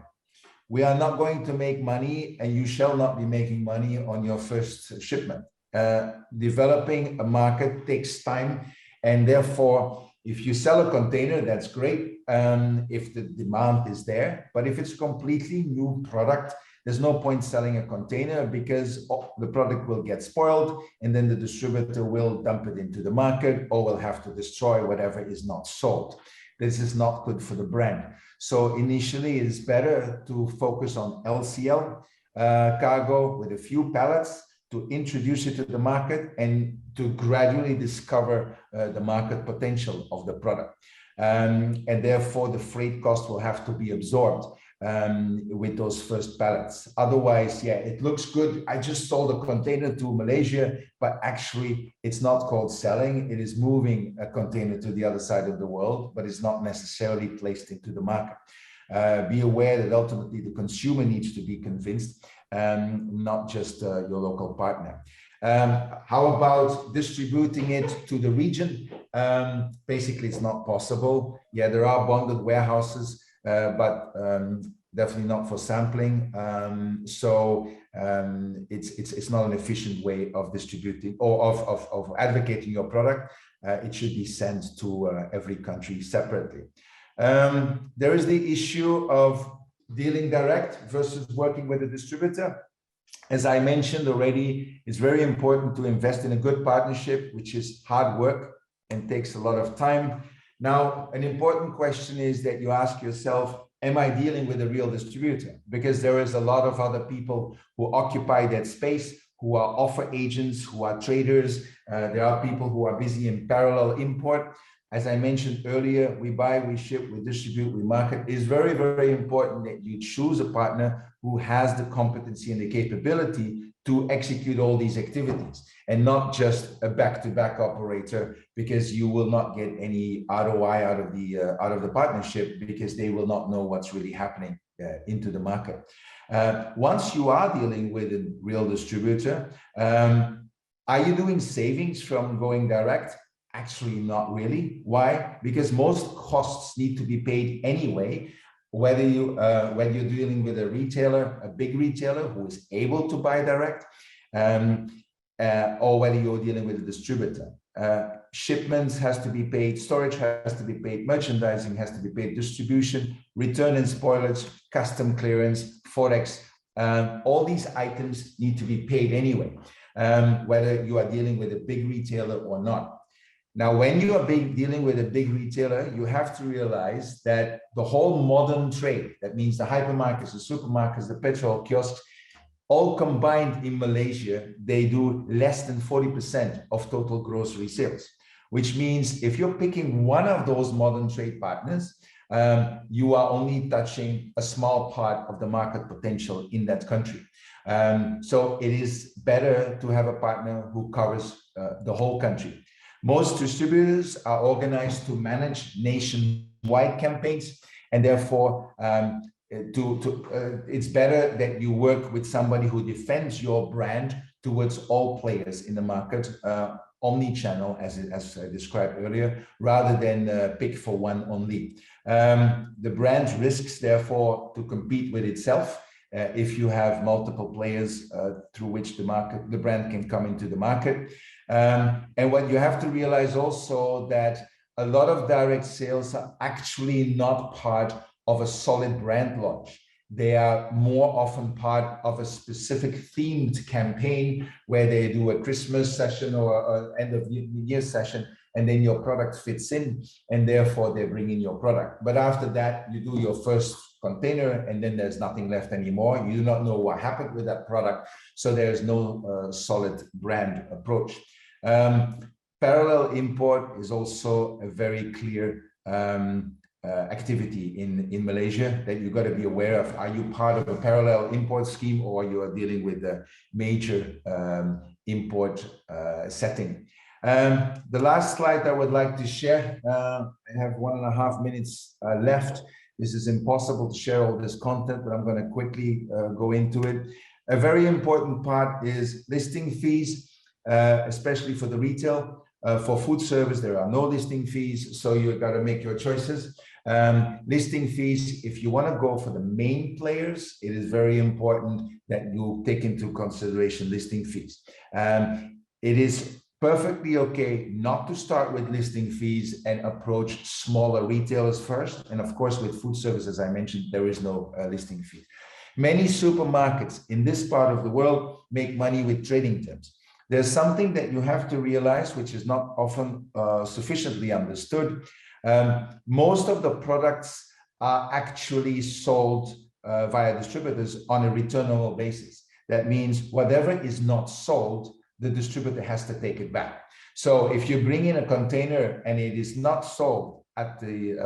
We are not going to make money, and you shall not be making money on your first shipment. Developing a market takes time, and therefore, if you sell a container, that's great if the demand is there. But if it's a completely new product, there's no point selling a container because the product will get spoiled, and then the distributor will dump it into the market or will have to destroy whatever is not sold. This is not good for the brand. So initially, it's better to focus on LCL cargo with a few pallets to introduce it to the market and to gradually discover the market potential of the product. And therefore, the freight cost will have to be absorbed with those first pallets. Otherwise, it looks good. I just sold a container to Malaysia, but actually it's not called selling. It is moving a container to the other side of the world, but it's not necessarily placed into the market. Be aware that ultimately the consumer needs to be convinced, not just your local partner. How about distributing it to the region? Basically, it's not possible. There are bonded warehouses, but definitely not for sampling. So it's not an efficient way of distributing or of advocating your product. It should be sent to every country separately. There is the issue of dealing direct versus working with a distributor. As I mentioned already, it's very important to invest in a good partnership, which is hard work and takes a lot of time. Now, an important question is that you ask yourself, am I dealing with a real distributor? Because there is a lot of other people who occupy that space, who are offer agents, who are traders. There are people who are busy in parallel import. As I mentioned earlier, we buy, we ship, we distribute, we market. It's very, very important that you choose a partner who has the competency and the capability to execute all these activities and not just a back-to-back operator, because you will not get any ROI out of the partnership because they will not know what's really happening into the market. Once you are dealing with a real distributor, are you doing savings from going direct? Actually, not really. Why? Because most costs need to be paid anyway, whether when you're dealing with a retailer, a big retailer who is able to buy direct, or whether you're dealing with a distributor. Shipments has to be paid, storage has to be paid, merchandising has to be paid, distribution, return and spoilage, custom clearance, forex, all these items need to be paid anyway, whether you are dealing with a big retailer or not. Now, when you are dealing with a big retailer, you have to realize that the whole modern trade, that means the hypermarkets, the supermarkets, the petrol kiosks, all combined in Malaysia, they do less than 40% of total grocery sales, which means if you're picking one of those modern trade partners, you are only touching a small part of the market potential in that country. So it is better to have a partner who covers the whole country. Most distributors are organized to manage nationwide campaigns, and therefore it's better that you work with somebody who defends your brand towards all players in the market, omni-channel, as I described earlier, rather than pick for one only. The brand risks, therefore, to compete with itself if you have multiple players through which the brand can come into the market. And what you have to realize also that a lot of direct sales are actually not part of a solid brand launch. They are more often part of a specific themed campaign where they do a Christmas session or an end of year session, and then your product fits in, and therefore they bring in your product. But after that, you do your first container, and then there's nothing left anymore. You do not know what happened with that product, so there's no solid brand approach. Parallel import is also a very clear activity in Malaysia that you've got to be aware of. Are you part of a parallel import scheme, or you are dealing with a major import setting? The last slide I would like to share, I have 1.5 minutes left. This is impossible to share all this content, but I'm going to quickly go into it. A very important part is listing fees, especially for the retail. For food service, there are no listing fees, so you've got to make your choices. Listing fees, if you want to go for the main players, it is very important that you take into consideration listing fees. It is perfectly okay not to start with listing fees and approach smaller retailers first. And of course, with food service, as I mentioned, there is no listing fee. Many supermarkets in this part of the world make money with trading terms. There's something that you have to realize, which is not often sufficiently understood. Most of the products are actually sold via distributors on a returnable basis. That means whatever is not sold, the distributor has to take it back. So if you bring in a container and it is not sold at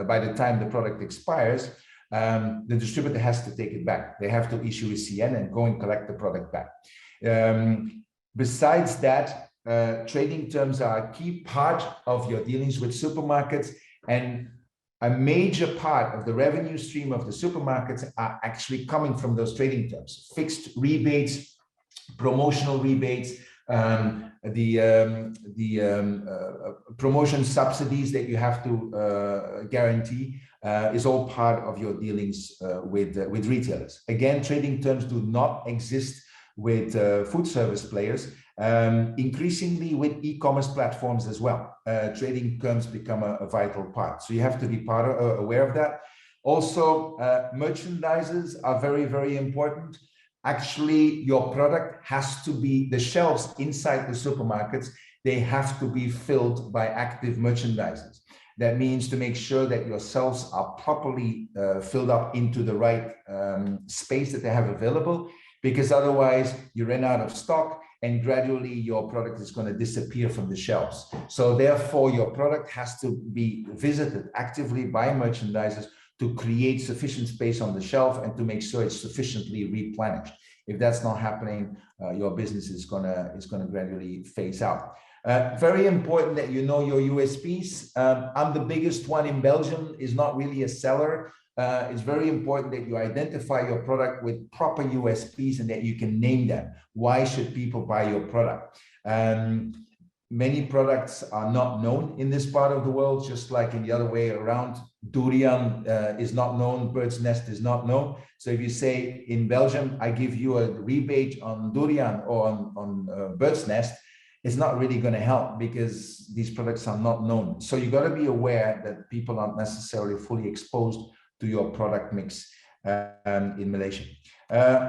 by the time the product expires, the distributor has to take it back. They have to issue a CN and go and collect the product back. Besides that, trading terms are a key part of your dealings with supermarkets, and a major part of the revenue stream of the supermarkets are actually coming from those trading terms. Fixed rebates, promotional rebates, promotion subsidies that you have to guarantee is all part of your dealings with retailers. Again, trading terms do not exist with food service players, increasingly with e-commerce platforms as well. Trading terms become a vital part. So you have to be aware of that. Also, merchandisers are very, very important. Actually, your product has to be, the shelves inside the supermarkets, they have to be filled by active merchandisers. That means to make sure that your shelves are properly filled up into the right space that they have available, because otherwise you run out of stock and gradually your product is going to disappear from the shelves. So therefore, your product has to be visited actively by merchandisers to create sufficient space on the shelf and to make sure it's sufficiently replenished. If that's not happening, your business is gonna gradually phase out. Very important that you know your USPs. I'm the biggest one in Belgium, is not really a seller. It's very important that you identify your product with proper USPs and that you can name them. Why should people buy your product? Many products are not known in this part of the world, just like in the other way around. Durian is not known, bird's nest is not known. So if you say in Belgium, I give you a rebate on durian or on bird's nest, it's not really going to help because these products are not known. So you got to be aware that people aren't necessarily fully exposed to your product mix in Malaysia.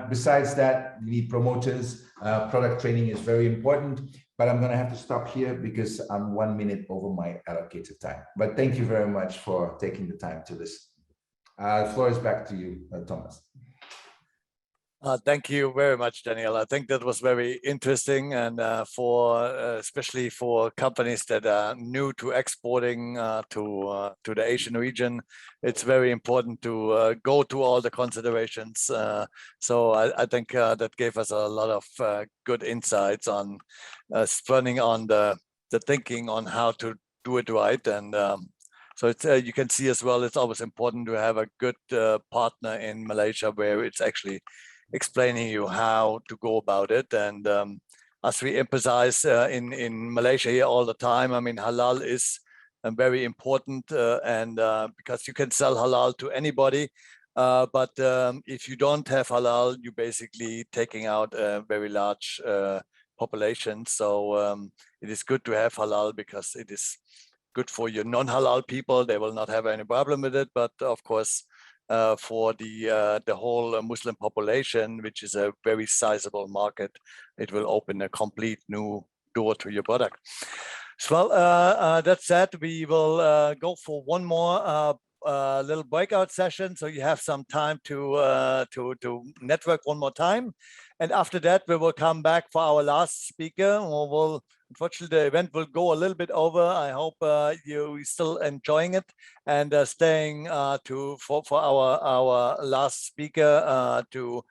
Besides that, you need promoters. Product training is very important, but I'm going to have to stop here because I'm 1 minute over my allocated time. But thank you very much for taking the time to listen. The floor is back to you, Thomas. Thank you very much, Daniel. I think that was very interesting, and especially for companies that are new to exporting to the Asian region, it's very important to go to all the considerations. So I think that gave us a lot of good insights on running on the thinking on how to do it right. And so it's, you can see as well, it's always important to have a good partner in Malaysia where it's actually explaining you how to go about it. And as we emphasize in Malaysia here all the time, I mean, halal is very important and because you can sell halal to anybody, but if you don't have halal, you're basically taking out a very large population. So it is good to have halal because it is good for your non-halal people. They will not have any problem with it, but of course, for the whole Muslim population, which is a very sizable market, it will open a complete new door to your product. So, that said, we will go for one more little breakout session, so you have some time to network one more time, and after that we will come back for our last speaker. Unfortunately, the event will go a little bit over. I hope you're still enjoying it and staying for our last speaker to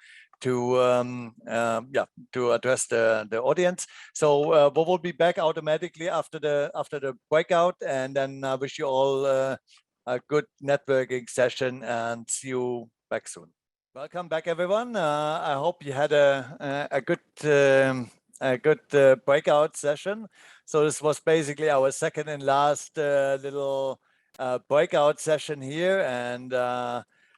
address the audience. So we will be back automatically after the breakout, and then I wish you all a good networking session and see you back soon. Welcome back, everyone. I hope you had a good breakout session. So this was basically our second and last little breakout session here, and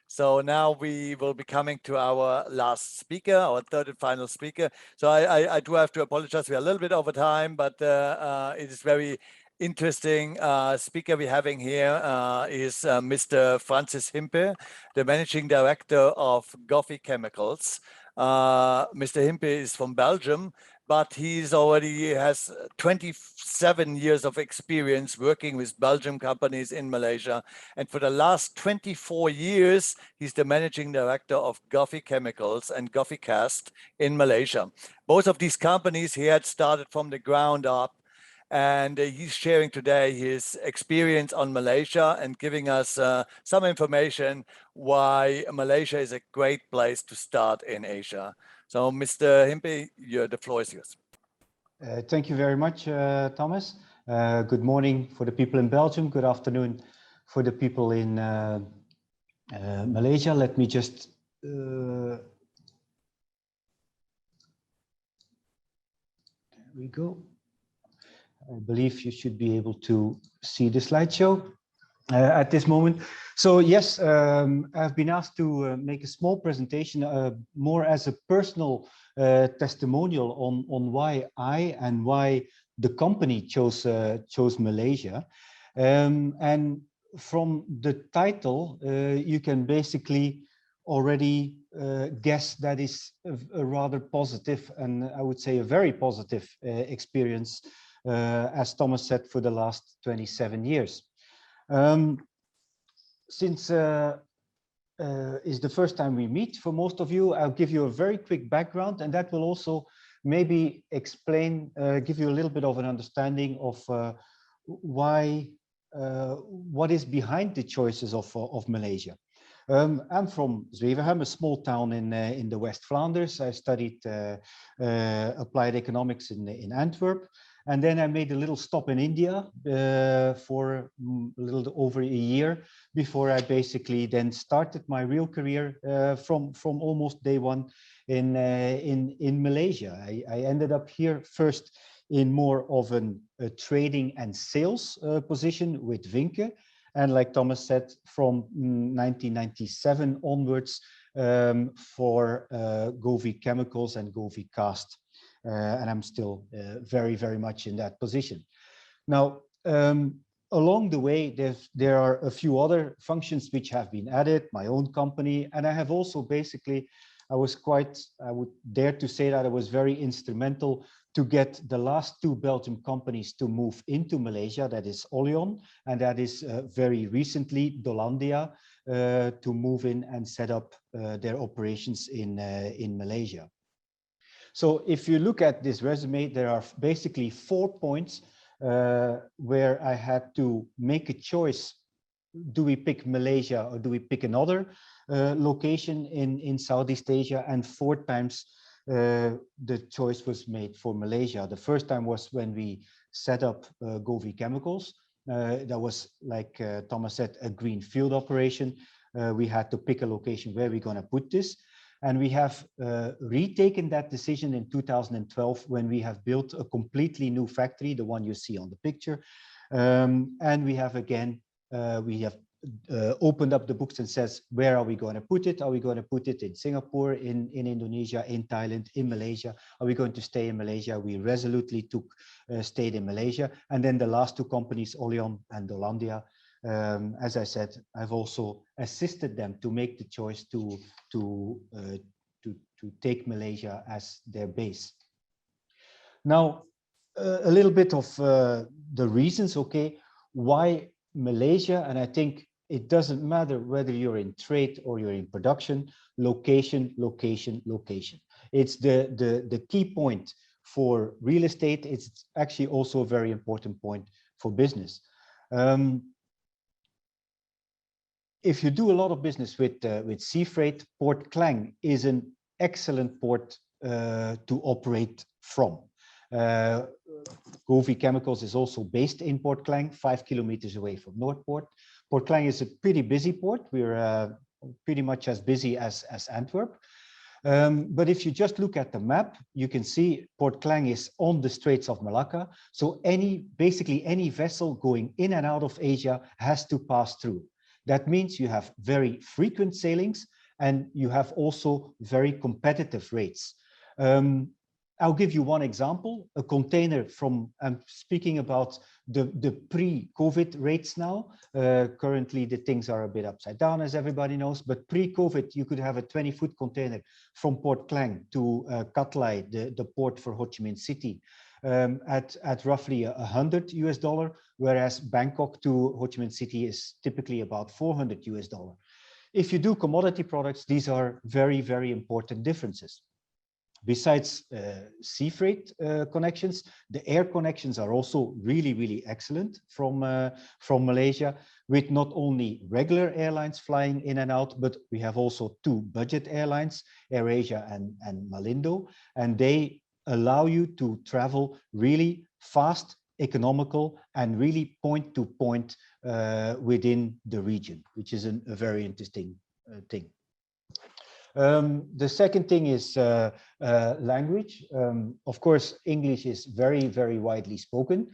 so now we will be coming to our last speaker, our third and final speaker. So I do have to apologize, we're a little bit over time, but it is very interesting speaker we're having here is Mr. Francis Himpe, the Managing Director of Goffe Chemicals. Mr. Himpe is from Belgium, but he's already has 27 years of experience working with Belgian companies in Malaysia. And for the last 24 years, he's the Managing Director of Goffe Chemicals and Goffe Cast in Malaysia. Both of these companies he had started from the ground up, and he's sharing today his experience on Malaysia and giving us some information why Malaysia is a great place to start in Asia. So, Mr. Himpe, the floor is yours. Thank you very much, Thomas. Good morning for the people in Belgium. Good afternoon for the people in Malaysia. Let me just there we go. I believe you should be able to see the slideshow at this moment. So yes, I've been asked to make a small presentation, more as a personal testimonial on why I and why the company chose Malaysia. And from the title, you can basically already guess that is a rather positive, and I would say a very positive experience, as Thomas said, for the last 27 years. Since is the first time we meet for most of you, I'll give you a very quick background, and that will also maybe explain, give you a little bit of an understanding of why, what is behind the choices of Malaysia. I'm from Zwevenhem, a small town in the West Flanders. I studied applied economics in Antwerp. And then I made a little stop in India for a little over a year before I basically then started my real career from almost day one in Malaysia. I ended up here first in more of a trading and sales position with Himpe. And like Thomas said, from 1997 onwards for Govi Chemicals and Govi Cast. And I'm still very, very much in that position. Now, along the way, there are a few other functions which have been added, my own company, and I have also basically, I would dare to say that I was very instrumental to get the last two Belgian companies to move into Malaysia, that is Olion, and that is very recently Dolandia, to move in and set up their operations in Malaysia. So if you look at this resume, there are basically 4 points where I had to make a choice. Do we pick Malaysia or do we pick another location in Southeast Asia? And 4 times the choice was made for Malaysia. The first time was when we set up Govi Chemicals. That was, like Thomas said, a greenfield operation. We had to pick a location where we're going to put this. And we have retaken that decision in 2012 when we have built a completely new factory, the one you see on the picture. And we have again, opened up the books and says, where are we going to put it? Are we going to put it in Singapore, in Indonesia, in Thailand, in Malaysia? Are we going to stay in Malaysia? We resolutely stayed in Malaysia. And then the last two companies, Olion and Dolandia, as I said, I've also assisted them to make the choice to take Malaysia as their base. Now, a little bit of the reasons, okay, why Malaysia, and I think it doesn't matter whether you're in trade or you're in production, location, location, location. It's the key point for real estate. It's actually also a very important point for business. If you do a lot of business with sea freight, Port Klang is an excellent port to operate from. Govi Chemicals is also based in Port Klang, 5 kilometers away from Noordpoort. Port Klang is a pretty busy port. We're pretty much as busy as Antwerp. But if you just look at the map, you can see Port Klang is on the Straits of Malacca. So basically any vessel going in and out of Asia has to pass through. That means you have very frequent sailings and you have also very competitive rates. I'll give you one example, a container from, I'm speaking about the pre-COVID rates now. Currently, the things are a bit upside down, as everybody knows, but pre-COVID, you could have a 20-foot container from Port Klang to Katlai, the port for Ho Chi Minh City, at roughly $100 US, whereas Bangkok to Ho Chi Minh City is typically about $400 US. If you do commodity products, these are very, very important differences. Besides sea freight connections, the air connections are also really, really excellent from Malaysia, with not only regular airlines flying in and out, but we have also 2 budget airlines, AirAsia and Malindo, and they allow you to travel really fast, economical, and really point to point within the region, which is a very interesting thing. The second thing is language. Of course, English is very, very widely spoken.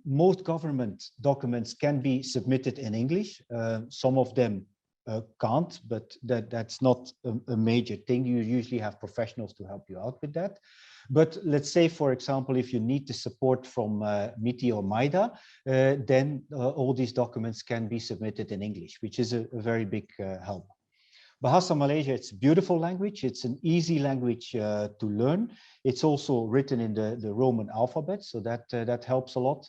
Most government documents can be submitted in English. Some of them can't, but that's not a major thing. You usually have professionals to help you out with that. But let's say, for example, if you need the support from MITI or MIDA, then all these documents can be submitted in English, which is a very big help. Bahasa Malaysia, it's a beautiful language. It's an easy language to learn. It's also written in the Roman alphabet, so that helps a lot.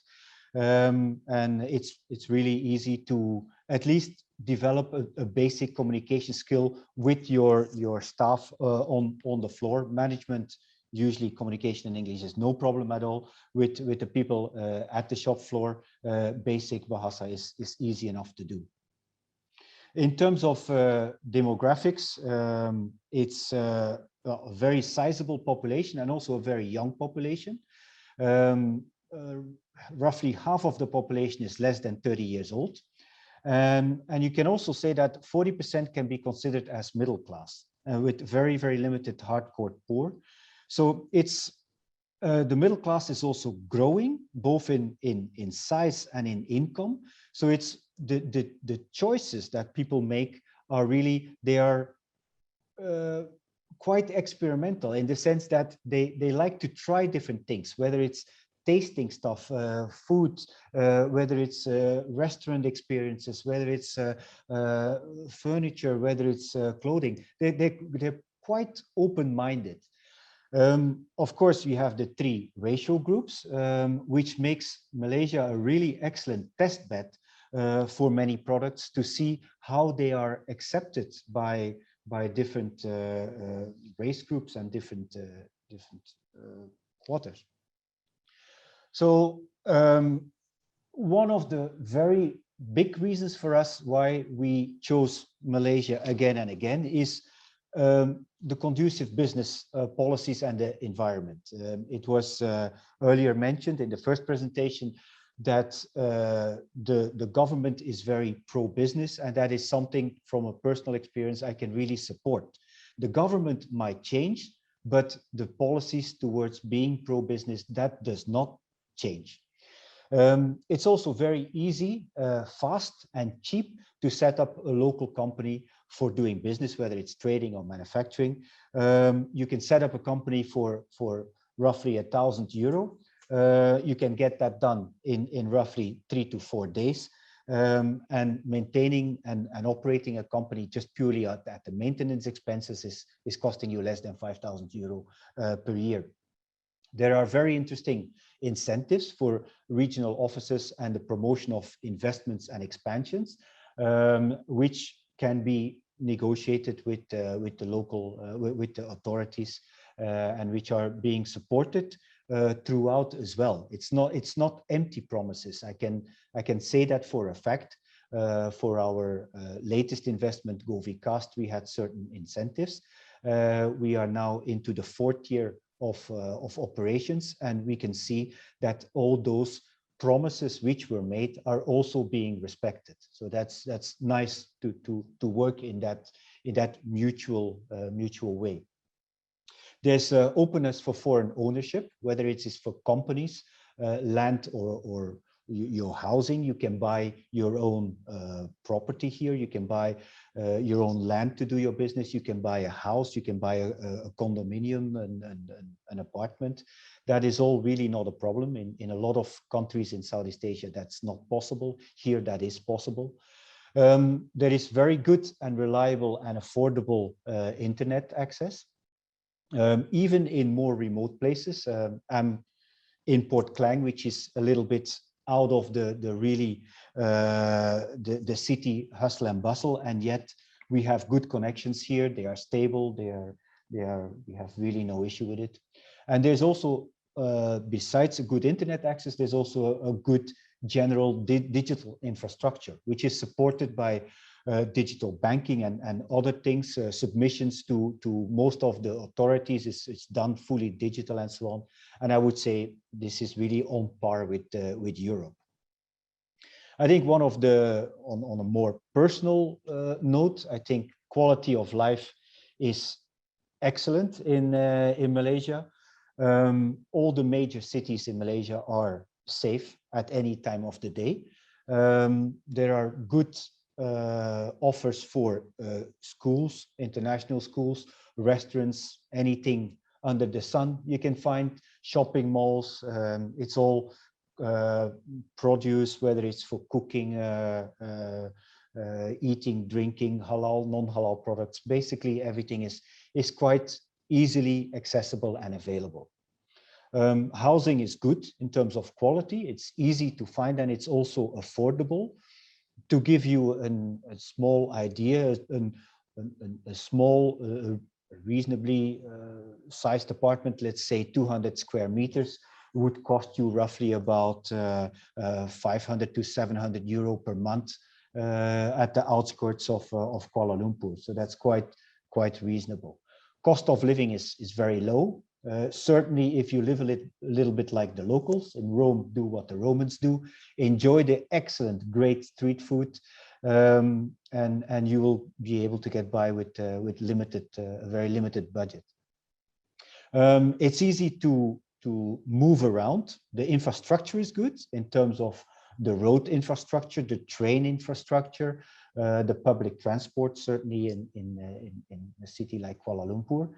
And it's really easy to at least develop a basic communication skill with your staff on the floor. Management, usually communication in English is no problem at all. With the people at the shop floor, basic Bahasa is easy enough to do. In terms of demographics, it's a very sizable population and also a very young population. roughly half of the population is less than 30 years old. And you can also say that 40% can be considered as middle class with very, very limited hardcore poor. So it's the middle class is also growing both in size and in income. So it's the choices that people make are really, they are quite experimental in the sense that they like to try different things, whether it's tasting stuff, food, whether it's restaurant experiences, whether it's furniture, whether it's clothing. They're quite open-minded. Of course, you have the three racial groups, which makes Malaysia a really excellent test bed for many products to see how they are accepted by different race groups and different quarters. So one of the very big reasons for us why we chose Malaysia again and again is the conducive business policies and the environment. It was earlier mentioned in the first presentation that the government is very pro-business, and that is something from a personal experience I can really support. The government might change, but the policies towards being pro-business, that does not change. It's also very easy, fast and cheap to set up a local company for doing business, whether it's trading or manufacturing. You can set up a company for roughly €1,000. You can get that done in roughly 3 to 4 days. And maintaining and operating a company just purely at the maintenance expenses is costing you less than €5,000 per year. There are very interesting incentives for regional offices and the promotion of investments and expansions, which can be negotiated with the local with the authorities, and which are being supported throughout as well. It's not empty promises. I can say that for a fact. For our latest investment, Govicast, we had certain incentives. We are now into the 4th year of operations, and we can see that all those promises which were made are also being respected. So that's nice to work in that mutual way. There's openness for foreign ownership, whether it is for companies, land, or your housing. You can buy your own property here. You can buy your own land to do your business. You can buy a house. You can buy a condominium and an apartment. That is all really not a problem. In a lot of countries in Southeast Asia, that's not possible. Here, that is possible. There is very good and reliable and affordable internet access. Even in more remote places. I'm in Port Klang, which is a little bit out of the really the city hustle and bustle, and yet we have good connections here. They are stable. We have really no issue with it. And there's also besides a good internet access, there's also a good general digital infrastructure, which is supported by digital banking and other things. Submissions to most of the authorities is done fully digital and so on. And I would say this is really on par with Europe. I think one of on a more personal note, I think quality of life is excellent in Malaysia. All the major cities in Malaysia are safe at any time of the day. There are good offers for schools, international schools, restaurants, anything under the sun you can find, shopping malls. It's all produce, whether it's for cooking, eating, drinking, halal, non-halal products. Basically, everything is quite easily accessible and available. Housing is good in terms of quality. It's easy to find, and it's also affordable. To give you a small idea, a small, reasonably sized apartment, let's say 200 square meters, would cost you roughly about 500 to 700 euro per month at the outskirts of Kuala Lumpur. So that's quite reasonable. Cost of living is very low. Certainly, if you live a little bit like the locals in Rome, do what the Romans do, enjoy the excellent, great street food, and you will be able to get by with limited, a very limited budget. It's easy to move around. The infrastructure is good in terms of the road infrastructure, the train infrastructure, the public transport, certainly in a city like Kuala Lumpur.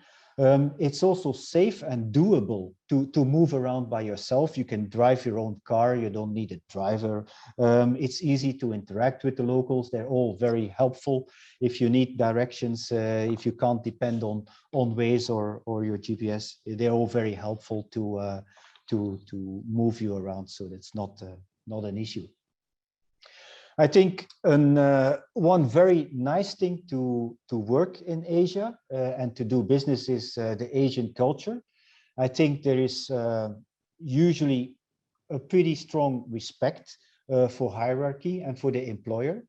It's also safe and doable to move around by yourself. You can drive your own car. You don't need a driver. It's easy to interact with the locals. They're all very helpful. If you need directions, if you can't depend on Waze or your GPS, they're all very helpful to move you around. So that's not an issue. I think one very nice thing to work in Asia and to do business is the Asian culture. I think there is usually a pretty strong respect for hierarchy and for the employer.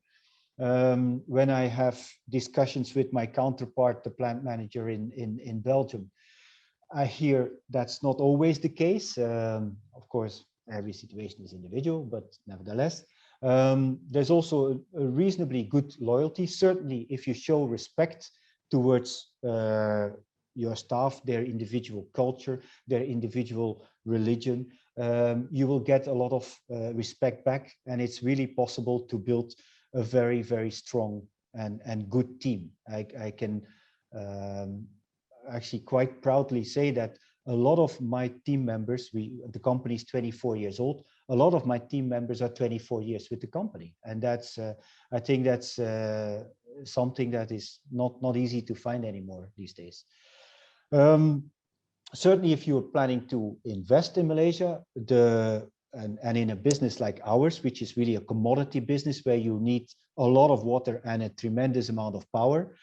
When I have discussions with my counterpart, the plant manager in Belgium, I hear that's not always the case. Of course, every situation is individual, but nevertheless. There's also a reasonably good loyalty. Certainly, if you show respect towards your staff, their individual culture, their individual religion, you will get a lot of respect back, and it's really possible to build a very, very strong and good team. I can actually quite proudly say that a lot of my team members, the company is 24 years old, a lot of my team members are 24 years with the company. And that's, I think that's something that is not easy to find anymore these days. Certainly, if you're planning to invest in Malaysia, and in a business like ours, which is really a commodity business where you need a lot of water and a tremendous amount of power,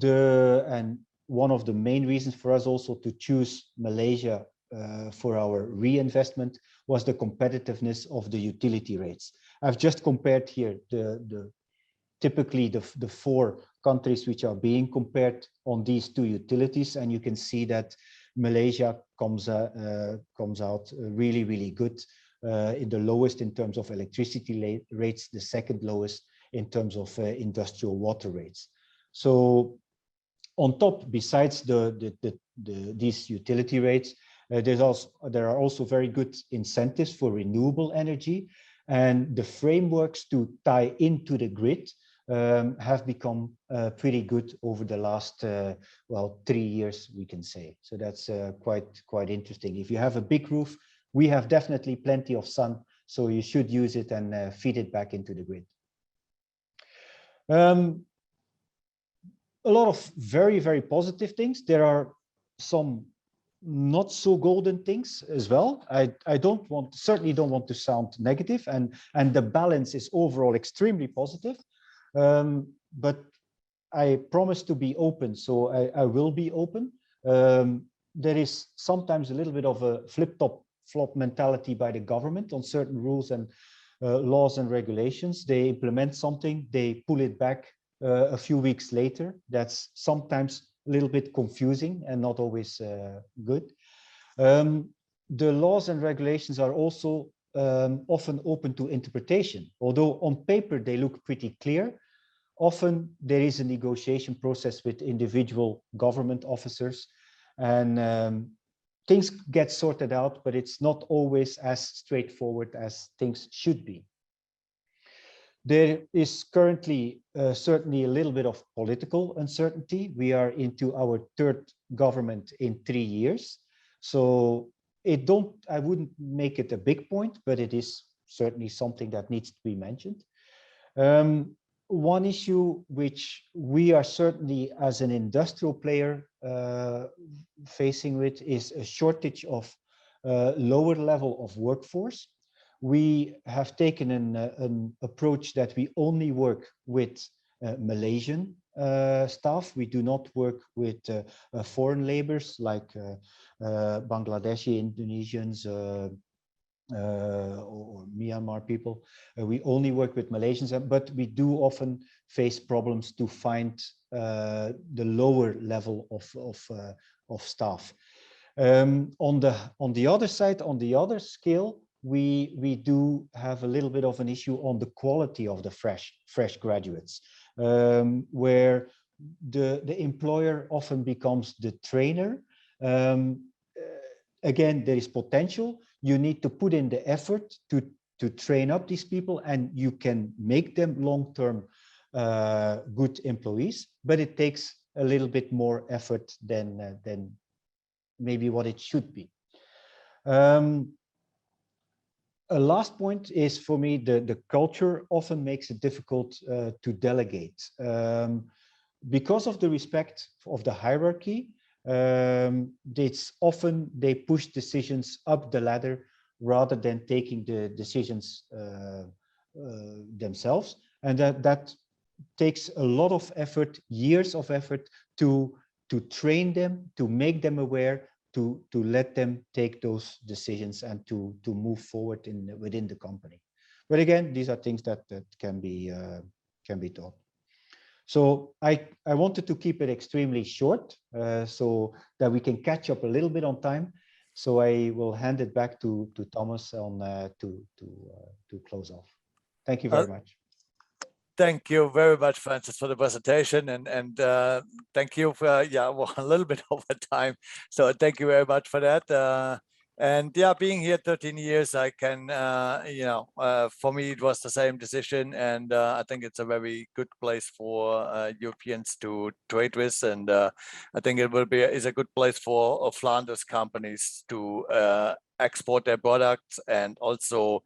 and one of the main reasons for us also to choose Malaysia for our reinvestment was the competitiveness of the utility rates. I've just compared here typically the four countries which are being compared on these two utilities, and you can see that Malaysia comes out really, really good, in the lowest in terms of electricity rates, the second lowest in terms of industrial water rates. So on top, besides these utility rates, there are also very good incentives for renewable energy, and the frameworks to tie into the grid have become pretty good over the last 3 years, we can say. So that's quite interesting. If you have a big roof, we have definitely plenty of sun, so you should use it and feed it back into the grid. A lot of very, very positive things. There are some not so golden things as well. I certainly don't want to sound negative, and the balance is overall extremely positive. But I promise to be open, so I will be open. There is sometimes a little bit of a flip-flop mentality by the government on certain rules and laws and regulations. They implement something, they pull it back a few weeks later. That's sometimes a little bit confusing and not always good. The laws and regulations are also often open to interpretation. Although on paper they look pretty clear, often there is a negotiation process with individual government officers, and things get sorted out, but it's not always as straightforward as things should be. There is currently certainly a little bit of political uncertainty. We are into our third government in 3 years. So I wouldn't make it a big point, but it is certainly something that needs to be mentioned. One issue which we are certainly as an industrial player facing with is a shortage of lower level of workforce. We have taken an approach that we only work with Malaysian staff. We do not work with foreign laborers like Bangladeshi, Indonesians, or Myanmar people. We only work with Malaysians, but we do often face problems to find the lower level of staff. On the other side, on the other scale, we do have a little bit of an issue on the quality of the fresh graduates, where the employer often becomes the trainer. Again, there is potential. You need to put in the effort to train up these people, and you can make them long-term good employees, but it takes a little bit more effort than maybe what it should be. A last point is, for me, the culture often makes it difficult to delegate. Because of the respect of the hierarchy, it's often they push decisions up the ladder rather than taking the decisions themselves. And that takes a lot of effort, years of effort to train them, to make them aware, to let them take those decisions and to move forward within the company. But again, these are things that can be taught. So I wanted to keep it extremely short so that we can catch up a little bit on time. So I will hand it back to Thomas on to close off. Thank you very much. Thank you very much, Francis, for the presentation, and thank you for well, a little bit over time. So thank you very much for that. And yeah, being here 13 years, I can for me it was the same decision, and I think it's a very good place for Europeans to trade with, and I think it is a good place for Flanders companies to export their products and also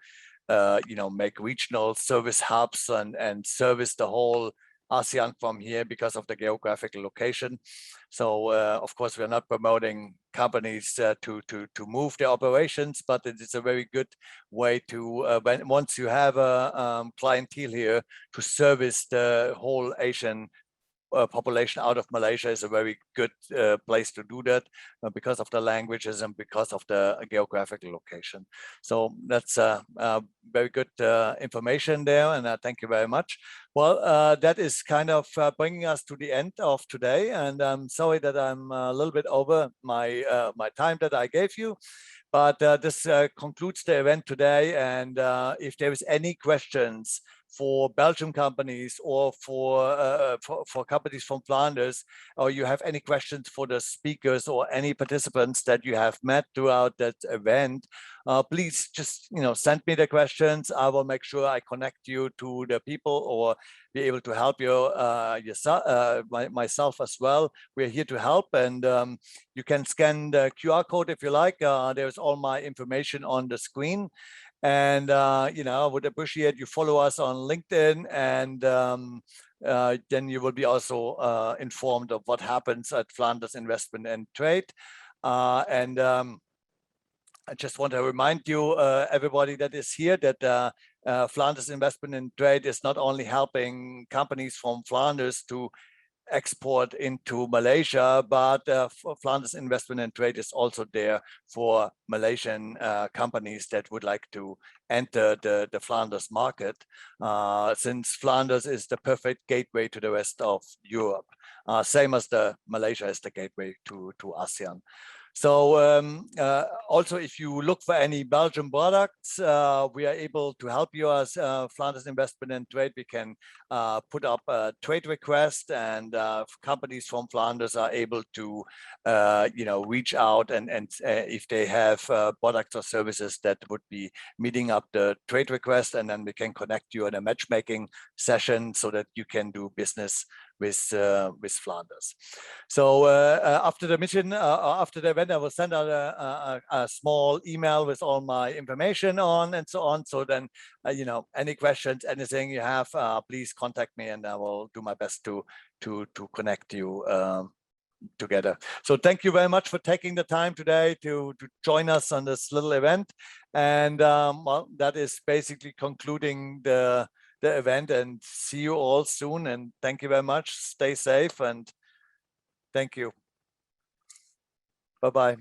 make regional service hubs and service the whole ASEAN from here because of the geographical location. So of course, we're not promoting companies to move their operations, but it is a very good way to once you have a clientele here, to service the whole Asian population out of Malaysia is a very good place to do that because of the languages and because of the geographical location. So that's very good information there, and thank you very much. Well, that is kind of bringing us to the end of today, and I'm sorry that I'm a little bit over my my time that I gave you. But this concludes the event today, and if there is any questions for Belgium companies or for companies from Flanders, or you have any questions for the speakers or any participants that you have met throughout that event, please just send me the questions. I will make sure I connect you to the people or be able to help you myself as well. We're here to help, and you can scan the QR code if you like. There's all my information on the screen. And I would appreciate you follow us on LinkedIn, and then you will be also informed of what happens at Flanders Investment and Trade. I just want to remind you, everybody that is here, that Flanders Investment and Trade is not only helping companies from Flanders to export into Malaysia, but Flanders Investment and Trade is also there for Malaysian companies that would like to enter the Flanders market, since Flanders is the perfect gateway to the rest of Europe, same as Malaysia is the gateway to ASEAN. So also, if you look for any Belgian products, we are able to help you as Flanders Investment and Trade. We can put up a trade request, and companies from Flanders are able to, reach out and if they have products or services that would be meeting up the trade request, and then we can connect you in a matchmaking session so that you can do business with Flanders. So after the mission, after the event, I will send out a small email with all my information on and so on. So then, any questions, anything you have, please contact me, and I will do my best to connect you together. So thank you very much for taking the time today to join us on this little event. And well, that is basically concluding the event, and see you all soon, and thank you very much. Stay safe, and thank you. Bye-bye.